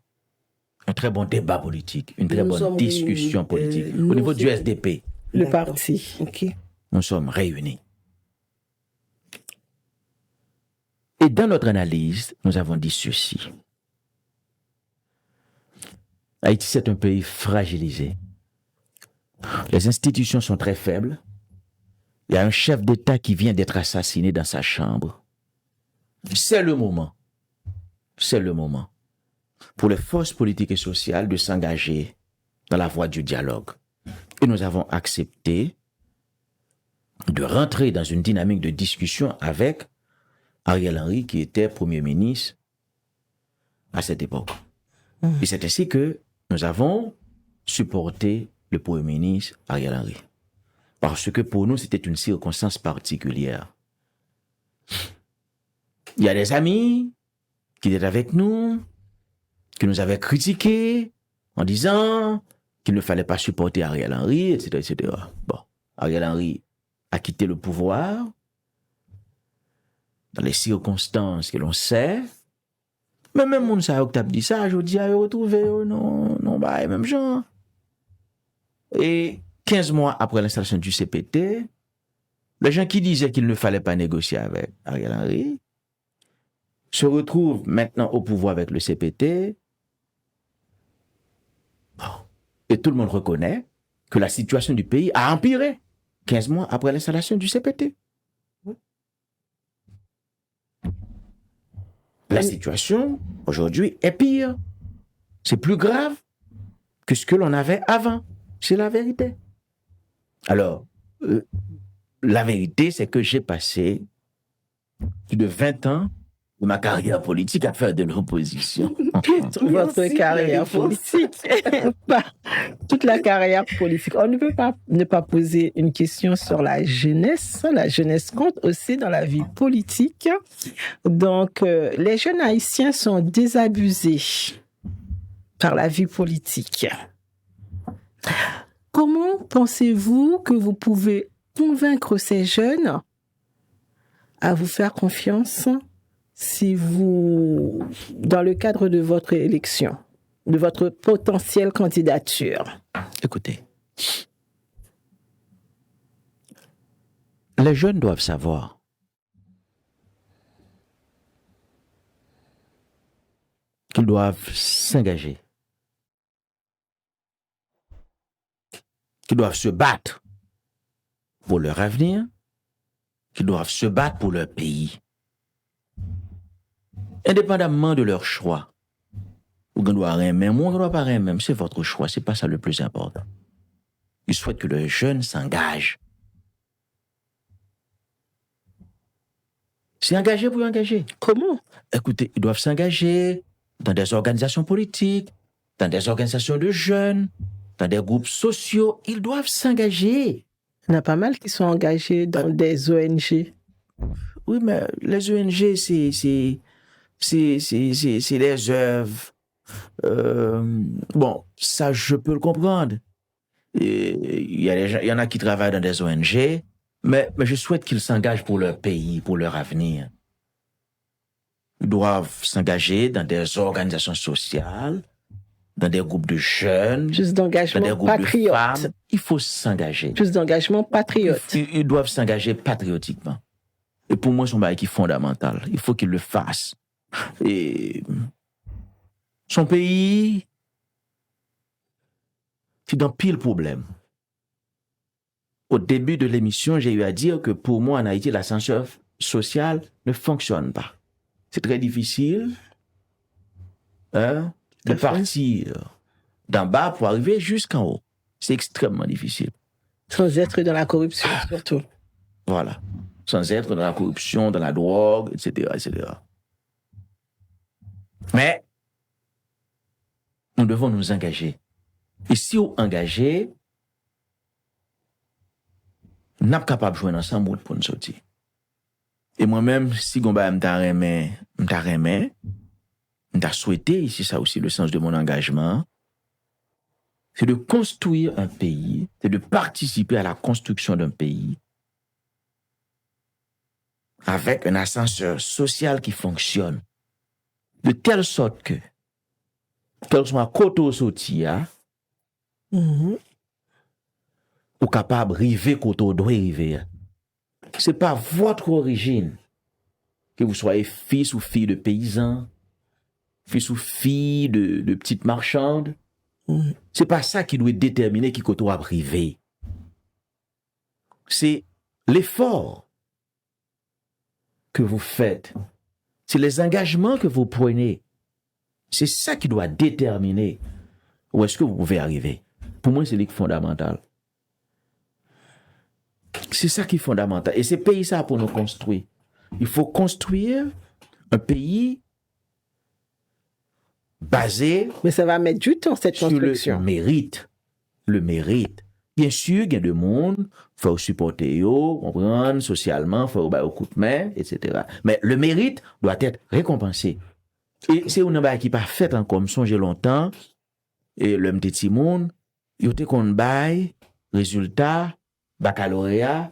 un très bon débat politique, une très bonne discussion politique au niveau du SDP. Le parti. OK. Nous sommes réunis. Et dans notre analyse, nous avons dit ceci. Haïti, c'est un pays fragilisé. Les institutions sont très faibles. Il y a un chef d'État qui vient d'être assassiné dans sa chambre. C'est le moment pour les forces politiques et sociales de s'engager dans la voie du dialogue. Et nous avons accepté de rentrer dans une dynamique de discussion avec Ariel Henry, qui était Premier ministre à cette époque. Et c'est ainsi que nous avons supporté le Premier ministre Ariel Henry. Parce que pour nous, c'était une circonstance particulière. Il y a des amis qui étaient avec nous, qui nous avaient critiqués en disant qu'il ne fallait pas supporter Ariel Henry, etc., etc. Bon, Ariel Henry a quitté le pouvoir dans les circonstances que l'on sait. Mais même mon ça a dit ça, je dis à retrouver non, bah, même genre. Et 15 mois après l'installation du CPT, les gens qui disaient qu'il ne fallait pas négocier avec Ariel Henry se retrouvent maintenant au pouvoir avec le CPT. Bon. Et tout le monde reconnaît que la situation du pays a empiré 15 mois après l'installation du CPT. La situation, aujourd'hui, est pire. C'est plus grave que ce que l'on avait avant. C'est la vérité. Alors, la vérité, c'est que j'ai passé plus de 20 ans de ma carrière politique à faire de l'opposition. Votre carrière politique. Toute la carrière politique. On ne peut pas ne pas poser une question sur la jeunesse. La jeunesse compte aussi dans la vie politique. Donc, les jeunes haïtiens sont désabusés par la vie politique. Comment pensez-vous que vous pouvez convaincre ces jeunes à vous faire confiance si vous, dans le cadre de votre élection, de votre potentielle candidature? Écoutez, les jeunes doivent savoir qu'ils doivent s'engager qui doivent se battre pour leur avenir, qui doivent se battre pour leur pays. Indépendamment de leur choix. Ou qu'on doit rien même, ou on doit pas rien même, c'est votre choix, c'est pas ça le plus important. Ils souhaitent que les jeunes s'engagent. C'est engagé pour engager. Comment? Écoutez, ils doivent s'engager dans des organisations politiques, dans des organisations de jeunes, dans des groupes sociaux. Ils doivent s'engager. Il y en a pas mal qui sont engagés dans des ONG. Oui, mais les ONG, c'est des œuvres. Bon, ça, je peux le comprendre. Il y en a qui travaillent dans des ONG, mais je souhaite qu'ils s'engagent pour leur pays, pour leur avenir. Ils doivent s'engager dans des organisations sociales, dans des groupes de jeunes, Plus dans des d'engagement groupes de patriote. femmes. Il faut s'engager. Plus d'engagement patriote. Ils doivent s'engager patriotiquement. Et pour moi, c'est un bail qui est fondamental. Il faut qu'ils le fassent. Et son pays, c'est dans pile problème. Au début de l'émission, j'ai eu à dire que pour moi, en Haïti, l'ascenseur social ne fonctionne pas. C'est très difficile de partir d'en bas pour arriver jusqu'en haut. C'est extrêmement difficile. Sans être dans la corruption, surtout. Voilà. Sans être dans la corruption, dans la drogue, etc., etc. Mais nous devons nous engager. Et si on engager, nous sommes capables de jouer ensemble pour nous sortir. Et moi-même, si on m'a souhaité, ici ça aussi le sens de mon engagement, c'est de construire un pays, c'est de participer à la construction d'un pays avec un ascenseur social qui fonctionne de telle sorte que, quel soit côté sortir, ou capable de river côté doit river. C'est pas votre origine, que vous soyez fils ou fille de paysans, fils ou fille de petites marchandes. C'est pas ça qui doit déterminer qui côté va river. C'est l'effort que vous faites. C'est les engagements que vous prenez. C'est ça qui doit déterminer où est-ce que vous pouvez arriver. Pour moi, c'est fondamental. C'est ça qui est fondamental. Et c'est pays ça pour nous construire. Il faut construire un pays basé Mais ça va mettre du temps, cette sur construction. le mérite. Le mérite. Bien sûr, il y a des monde, il faut supporter, comprendre socialement, il faut avoir un coup de main, etc. Mais le mérite doit être récompensé. Et c'est une chose qui n'est pas faite encore, me songe longtemps, et le petit monde, il y a qu'on bail, résultat, baccalauréat,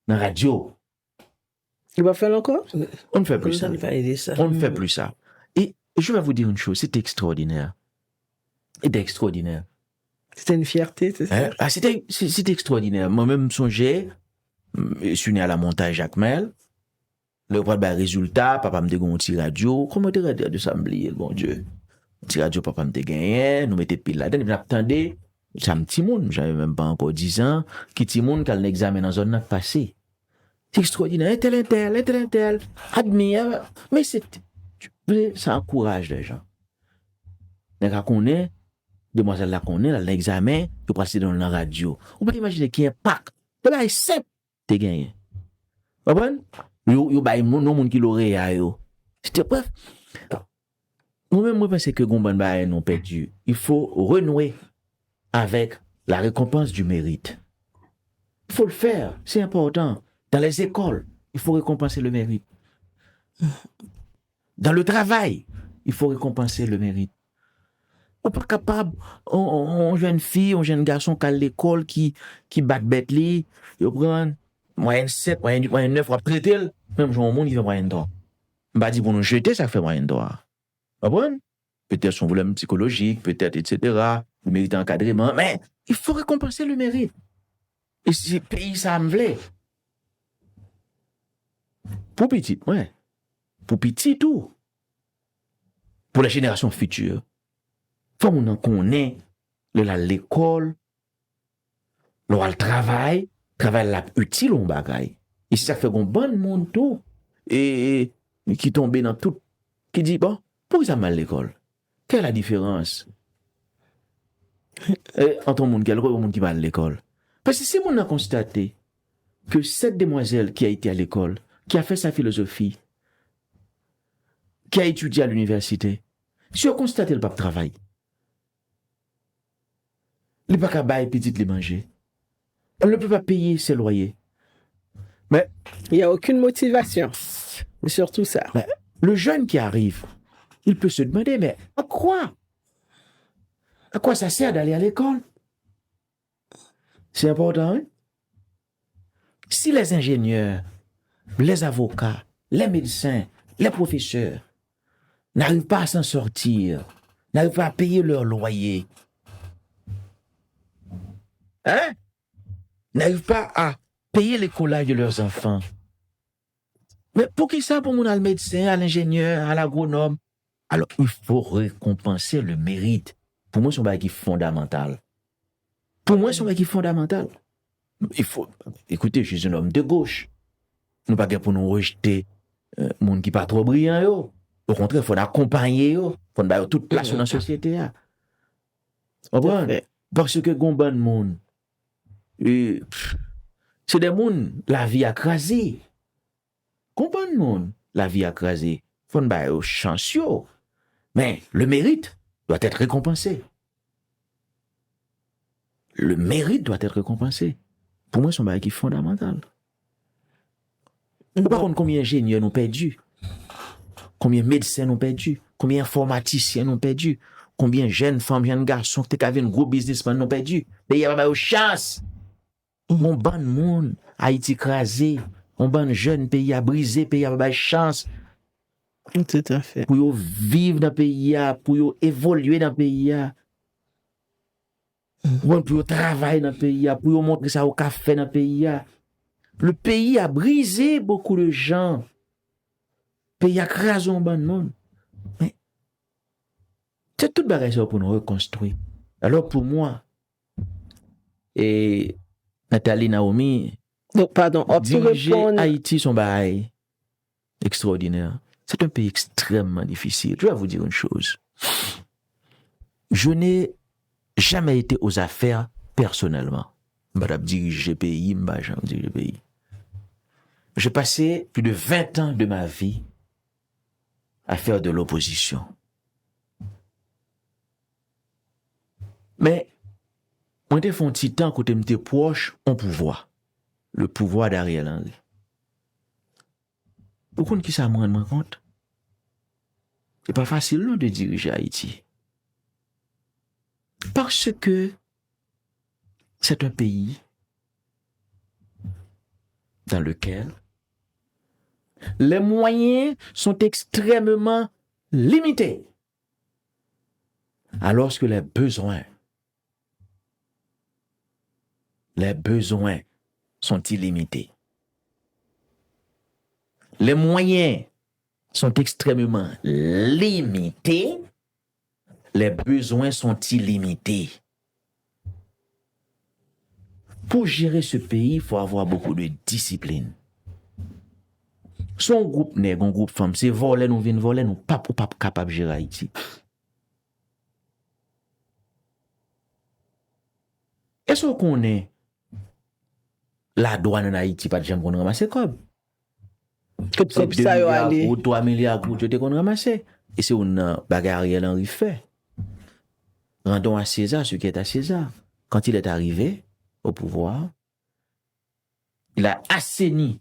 dans la radio. Il va faire encore? On ne fait plus ça. ça. On ne fait plus ça. Et je vais vous dire une chose, c'est extraordinaire. C'est extraordinaire. C'était une fierté, c'est ça? C'est extraordinaire. Moi-même, songeais, je suis né à la montagne Jacmel, le résultat, papa me dit un petit radio, comment te dire de ça, bon Dieu. Petit radio, papa me dit gagné, nous mettons pile là-dedans, j'attendais, c'est un petit monde, j'avais même pas encore 10 ans, qui petit monde, quand l'examen dans zone passé. C'est extraordinaire, tel, admire, mais ça encourage les gens. Les gars qu'on est, demoiselle là qu'on est, là, l'examen, tu passes dans la radio. On peut imaginer qu'il y a un pack. De là, c'est t'es gagné. Vous comprenez? Yo, non, moun qui l'aurait, yo. C'était bref. Moi-même, moi, pense que Gomban Baye non perdu. Il faut renouer avec la récompense du mérite. Il faut le faire. C'est important. Dans les écoles, il faut récompenser le mérite. Dans le travail, il faut récompenser le mérite. On n'est pas capable, on jeune fille, on jeune garçon qui à l'école, qui bat bête li, il prend moyenne 7, moyenne 9, on va traiter, même genre au monde, il fait moyenne 3. On va dire pour nous jeter, ça fait moyenne 3. Vous peut-être son problème psychologique, peut-être, etc. Le mérite encadrement, mais il faut récompenser le mérite. Et si le pays, ça me plaît. Pour petit, ouais. Pour petit tout. Pour la génération future. Faut qu'on connaît l'école, le travail la utile on bagaille. Et ça fait un bon monde tout et qui tombe dans tout qui dit bon, pourquoi ça mal l'école? Quelle est la différence entre un monde qui a le monde qui va à l'école? Parce que si on a constaté que cette demoiselle qui a été à l'école, qui a fait sa philosophie, qui a étudié à l'université, si on constate le pas de travail, il n'est pas capable de petit les manger. Elle ne peut pas payer ses loyers. Mais il n'y a aucune motivation. C'est surtout ça. Mais le jeune qui arrive, il peut se demander, mais à quoi? À quoi ça sert d'aller à l'école? C'est important, hein? Si les ingénieurs, les avocats, les médecins, les professeurs n'arrivent pas à s'en sortir, n'arrivent pas à payer leur loyer, hein? N'arrivent pas à payer l'écolage de leurs enfants. Mais pour qui ça, pour mon à le médecin, à l'ingénieur, à l'agronome? Alors, il faut récompenser le mérite. Pour moi, c'est un bagage fondamental. Pour moi, c'est un bagage fondamental. Il faut, écoutez, je suis un homme de gauche. Nous pas pour nous rejeter monde qui pas trop brillant yo. Au contraire, il faut accompagner yo, faut donner toute place dans la société là. Parce que bon monde c'est des monde la vie a crasé. Comprendre monde, la vie a crasé. Faut donner aux chance yo. Mais le mérite doit être récompensé. Le mérite doit être récompensé. Pour moi, c'est un bagage fondamental. Par contre, combien d'ingénieurs nous perdu? Combien de médecins nous perdu? Combien d'informaticiens nous perdu? Combien de jeunes femmes, jeunes garçons qui avaient un gros businessman nous perdu? Mais il y a pas de chance. Mon bon monde, Haïti écrasé. Mon bon jeune pays a brisé, pays a pas de chance. Tout à fait. Pour vivre dans le pays, pour évoluer dans le pays. Pour travailler dans le pays, pour montrer ça au café dans le pays. Le pays a brisé beaucoup de gens. Le pays a crasé un bon monde. Mais c'est tout bagage pour nous reconstruire. Alors pour moi, et Nathalie Naomi, donc, pardon, diriger Haïti, son bail extraordinaire. C'est un pays extrêmement difficile. Je vais vous dire une chose. Je n'ai jamais été aux affaires personnellement. Madame diriger pays, madame diriger pays. J'ai passé plus de 20 ans de ma vie à faire de l'opposition. Mais, on était fait un petit temps quand j'étais proche au pouvoir. Le pouvoir d'Ariel Henry. Pourquoi qui ça me rend compte? C'est pas facile non, de diriger Haïti. Parce que c'est un pays dans lequel les moyens sont extrêmement limités. Alors que les besoins sont illimités. Les moyens sont extrêmement limités. Les besoins sont illimités. Pour gérer ce pays, il faut avoir beaucoup de discipline. Son groupe nègre, un groupe femme, c'est voler, nous venons voler, nous pas capable de gérer Haïti. Est-ce qu'on connaît la douane en Haïti, pas de gens qu'on ramasse comme? Comme ça, yo allé. Ou 3 milliards de gouttes qu'on ramasse. Et c'est une bagarre Ariel Henry fait. Rendons à César ce qui est à César. Quand il est arrivé au pouvoir, il a assaini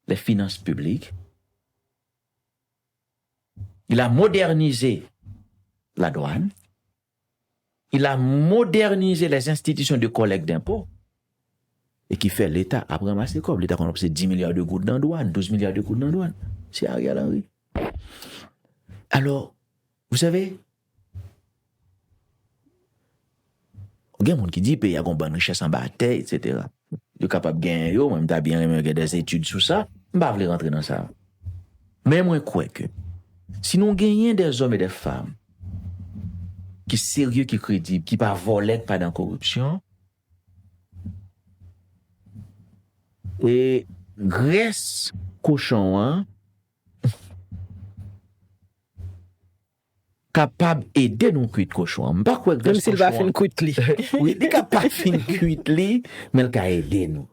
les finances publiques. Il a modernisé la douane. Il a modernisé les institutions de collecte d'impôts. Et qui fait l'État après ramasser comme l'État qu'on a passé 10 milliards de gouttes dans la douane, 12 milliards de gouttes dans la douane. C'est Ariel Henry. Alors, vous savez, il y a des gens qui disent qu'il y a une bonne richesse en bataille, etc. Il est capable de gagner, même t'as bien aimé des études sur ça, je ne vais pas rentrer dans ça. Mais moi, je crois que si nous gagnons des hommes et des femmes qui sont sérieux, qui sont crédibles, qui ne pas voler, pas dans la corruption, Et graisse cochon, hein, capable d'aider nos cuits de cochon. Pas quoi Même graisse s'il va cochon, faire une cuite li. oui, il est capable de faire cuite li, mais il va aider nous.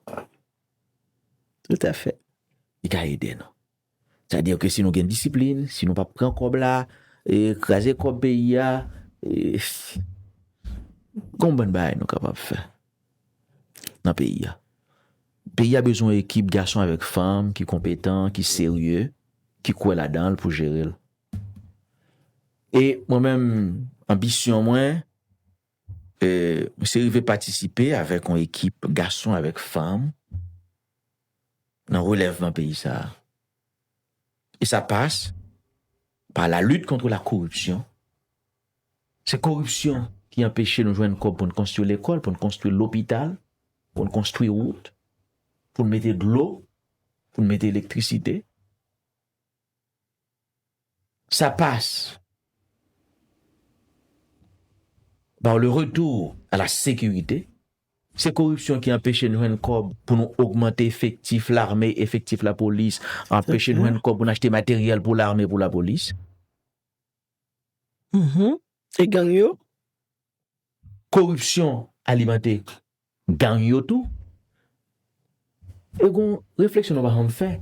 Tout à fait. Il va aider nous. C'est-à-dire que si nous avons une discipline, si nous ne prenons pas comme là, et craser comme pays, combien de bail nous capables de faire dans le pays? Le pays a besoin d'équipe garçons avec femmes qui sont compétents, qui sont sérieux, qui croient là-dedans pour gérer. Et moi-même, ambition, c'est de participer avec une équipe garçons avec femmes dans le relèvement pays ça. Et ça passe par la lutte contre la corruption. C'est corruption qui empêche nous de joindre pour nous construire l'école, pour nous construire l'hôpital, pour nous construire route, pour nous mettre de l'eau, pour nous mettre de l'électricité. Ça passe par le retour à la sécurité. C'est corruption qui empêche nous de pour nous augmenter effectif l'armée, effectif la police, empêcher nous de pour nous acheter matériel pour l'armée, pour la police. Et gang yo? Corruption alimentée, gang yo tout. Et gon réflexion nous va faire.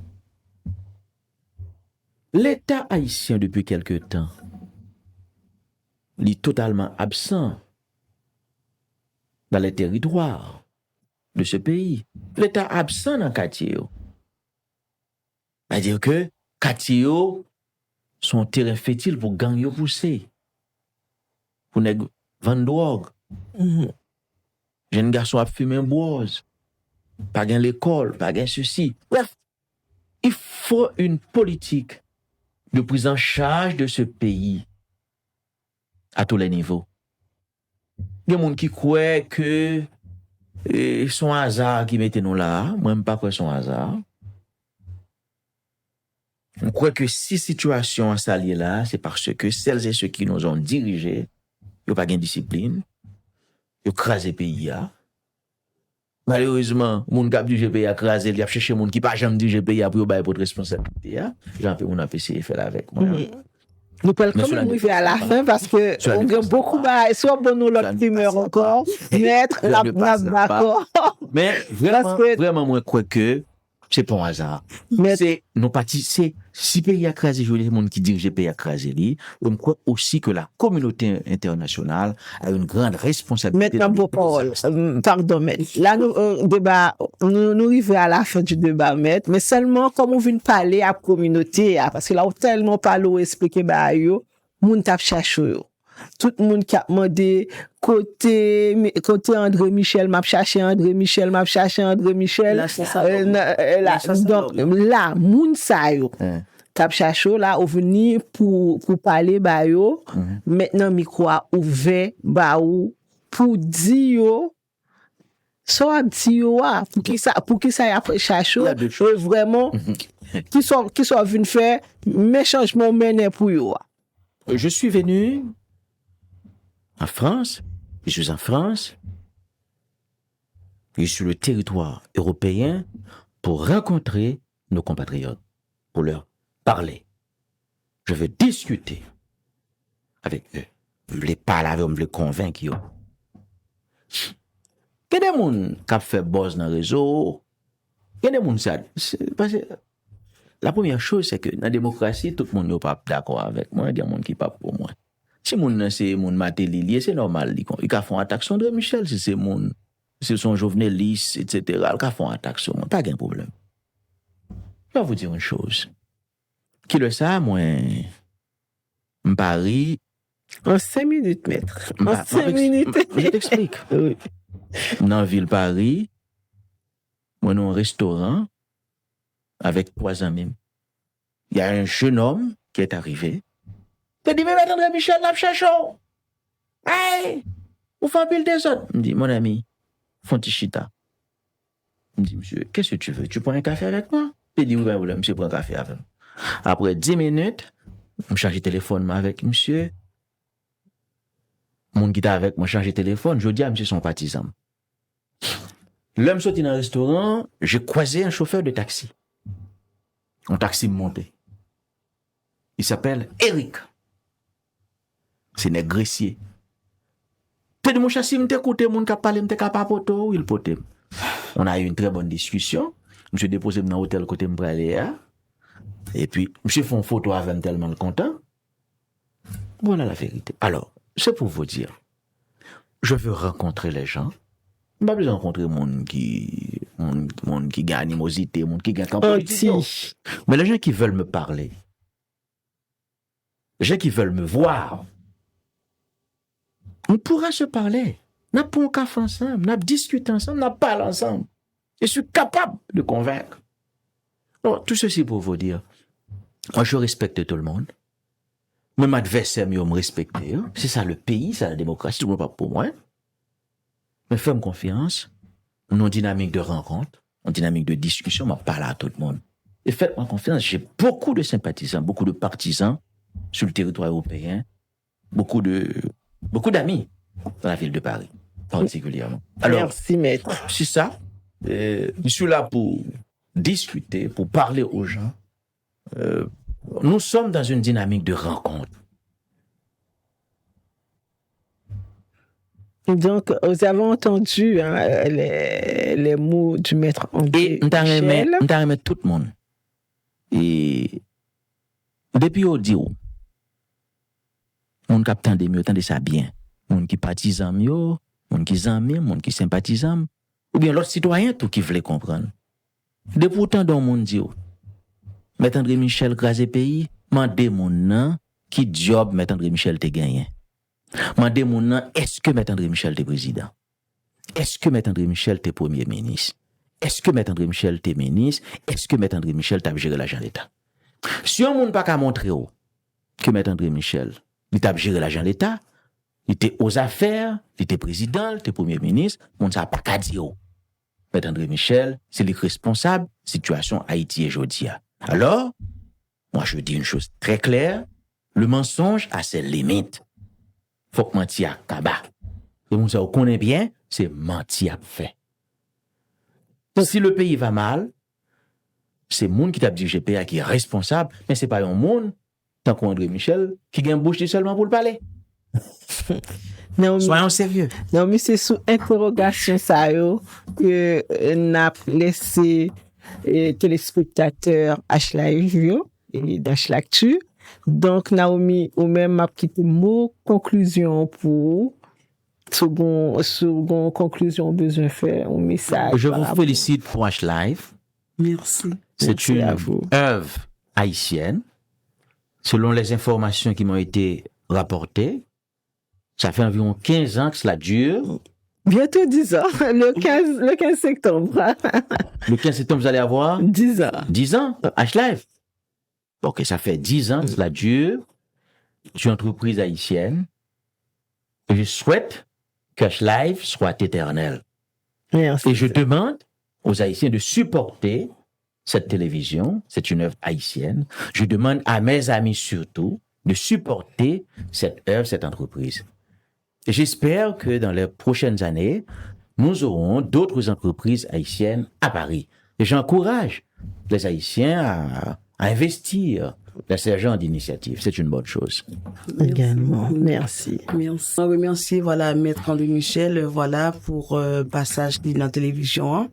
L'État haïtien depuis quelque temps, il est totalement absent dans les territoires de ce pays. L'État absent dans le quartier. C'est-à-dire que quartier sont terrain fertile pour gang yo pousser. Pour nèg vendre drogue. Jeune garçon a fumé un boise. Pas gain l'école, pas gain ceci. Bref, il faut une politique de prise en charge de ce pays à tous les niveaux. Il y a des gens qui croient que son hasard qui mettait nous là, moi même pas quoi son hasard. On croit que si situation est liée là, c'est parce que celles et ceux qui nous ont dirigés, ils n'ont pas de discipline, ils ont crasé le pays. Malheureusement, les gens qui ont dirigé le pays a crasé, ils ont cherché les gens qui n'ont pas jamais dirigé le pays pour avoir votre responsabilité. J'en ai essayé de faire avec moi. Nous pouvons quand même arriver à la fin parce que on a beaucoup de soit bon nous l'autre primeur encore, mettre la d'accord. Mais vraiment, moi, je crois que c'est pas un hasard. Mais c'est non parti, c'est si pays a crasé, je veux dire, les gens qui dirigent le pays a crasé, je crois aussi que la communauté internationale a une grande responsabilité. Maintenant, vos paroles, pardon, maître. Là, nous arrivons à la fin du débat, maître, mais seulement comme on vient parler à la communauté, parce que là, on tellement parlé ou expliqué, yo, moun tap cherché yo. Tout le monde qui a demandé côté André Michel, m'a cherché André Michel. Là, donc, là, moun sa yo. Tap cherché là, on venu pour parler ba yo. Maintenant, micro a ouvert ba ou pour dire yo. So a dit yo pour qui ça y a cherché vraiment qui sont venus faire mes changements menés pour yo. Je suis venu en France, je suis en France, je suis sur le territoire européen pour rencontrer nos compatriotes, pour leur parler. Je veux discuter avec eux. Je veux les parler avec eux, je veux les convaincre. Il y a des gens qui fait buzz dans le réseau. Il y a des gens parce que la première chose, c'est que dans la démocratie, tout le monde n'est pas d'accord avec moi, il y a des gens qui ne sont pas pour moi. Si moun c'est moun Matéli, c'est normal. Ils font attaque sur André Michel, si c'est moun, si son Jovenelis, etc. Ils font attaque sur moi, pas de problème. Je vais vous dire une chose. Qui le sait, moi, Paris. En 5 minutes, maître. En 5 minutes. Je t'explique. Oui. Dans la ville Paris, moi, nous, un restaurant avec 3 amis. Il y a un jeune homme qui est arrivé. Tu dis, mais André Michel, n'a pas cherché. Hey! Vous faites pile des autres. Il me dit, mon ami, Fontichita. Il me dit, monsieur, qu'est-ce que tu veux? Tu prends un café avec moi? Il dit, oui, ben, monsieur, prends un café avec moi. Après 10 minutes, je change de téléphone avec monsieur. Mon qui était avec moi, change de téléphone. Je dis à monsieur son partisan. L'homme sorti dans un restaurant, j'ai croisé un chauffeur de taxi. Un taxi monté. Il s'appelle Eric. C'est un gressier. T'es de mon chassis, m'te écouté, mon cap parler, m'te cap papoto, il poté. On a eu une très bonne discussion. Monsieur déposé dans l'hôtel côté m'pralé. Et puis, monsieur fait une photo avec tellement content. Voilà la vérité. Alors, c'est pour vous dire, je veux rencontrer les gens. Je pas besoin de rencontrer monde qui a animosité, monde qui a Anti. Mais les gens qui veulent me parler, les gens qui veulent me voir, on pourra se parler. On pas un café ensemble, on discute ensemble, on parle ensemble. Je suis capable de convaincre. Donc, tout ceci pour vous dire, moi, je respecte tout le monde. Même adversaire, me respecte. C'est ça le pays, c'est la démocratie, tout le monde pas pour moi. Mais fais-moi confiance, on a une dynamique de rencontre, une dynamique de discussion, on parle à tout le monde. Et faites-moi confiance, j'ai beaucoup de sympathisants, beaucoup de partisans sur le territoire européen, beaucoup d'amis dans la ville de Paris, particulièrement. Alors, Merci, maître. c'est ça. Je suis là pour discuter, pour parler aux gens. Nous sommes dans une dynamique de rencontre. Donc, nous avons entendu les mots du maître André Et Michel. on t'a remis tout le monde. Et depuis au dit, on capte des mieux, attendez ça bien. On qui partisan mieux, on qui amis, on qui sympathisant, ou bien l'autre citoyen tout qui voulait comprendre. De pourtant dans mon dit, maître André Michel crasé pays, mandé mon nom qui job maître André Michel te gagné. Mandé mon nom, est-ce que maître André Michel te président? Est-ce que maître André Michel te premier ministre? Est-ce que maître André Michel te ministre? Est-ce que maître André Michel t'a géré l'argent d'État? Si on ne pas qu'à montrer que maître André Michel, il t'a géré l'argent d'État, il était aux affaires, il était président, il était premier ministre, on ne sait pas qu'à dire. Maître André Michel, c'est le responsable de la situation Haïti et Jodia. Alors, moi je dis une chose très claire, le mensonge a ses limites. Faut que mentir à kaba. Et on ça connaît bien, c'est mentir à fait. Si le pays va mal, c'est le monde qui t'a dirigé le pays qui est responsable, mais c'est pas un monde, tant qu'André Michel, qui gagne bouche seulement pour le parler. Non, Soyons sérieux. non, mais c'est sous interrogation ça yo que n'a laissé téléspectateurs H-Live yo, et d'H-L'actu. Donc Naomi ou même m'a quitté mot conclusion pour second conclusion besoin faire un message. Je vous félicite pour H-Live. Merci. C'est Merci une à vous. œuvre haïtienne. Selon les informations qui m'ont été rapportées, ça fait environ 15 ans que cela dure. Bientôt 10 ans, le 15 septembre. Le 15 septembre, vous allez avoir 10 ans. 10 ans, H-Live. Ok, ça fait 10 ans que cela dure. Je suis une entreprise haïtienne. Et je souhaite que H-Live soit éternel. Merci. Et je demande aux Haïtiens de supporter cette télévision. C'est une œuvre haïtienne. Je demande à mes amis surtout de supporter cette œuvre, cette entreprise. Et j'espère que dans les prochaines années, nous aurons d'autres entreprises haïtiennes à Paris. Et j'encourage les Haïtiens à investir dans ce genre d'initiative. C'est une bonne chose. Également. Merci. Merci. On remercie, voilà, Maître André Michel, voilà, pour passage dans la télévision. Hein.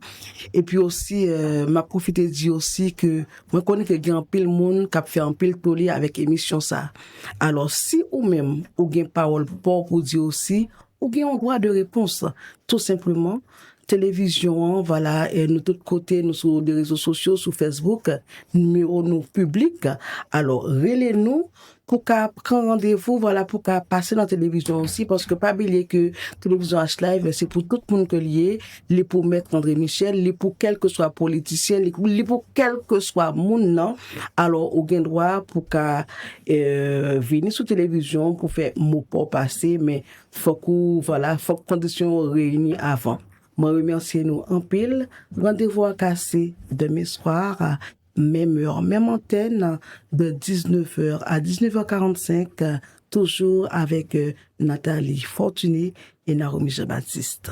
Et puis aussi, m'a profité de dire aussi que, moi, connais que il y a un pile monde qui a fait un pile tollé avec émission ça. Alors, si ou même, ou gain parole pour dire aussi, ou gain un droit de réponse, tout simplement, télévision, voilà, et nous, de tous côtés, nous sur les réseaux sociaux, sur Facebook, numéro nous public. Alors, relais-nous pour qu'à prendre rendez-vous, voilà, pour qu'à passer dans la télévision aussi, parce que pas oublier que télévision H-Live, c'est pour tout le monde que lié, les pour Maître André Michel, les pour quel que soit politicien, les pour quel que soit monde, non. Alors, au gain droit pour qu'à, venir sur télévision pour faire mot pour passer, mais faut que, voilà, faut que conditions réunies avant. Moi, remercie nous en pile. Rendez-vous à casser demain soir, même heure, même antenne, de 19h à 19h45, toujours avec Nathalie Fortuné et Naomi Jean-Baptiste.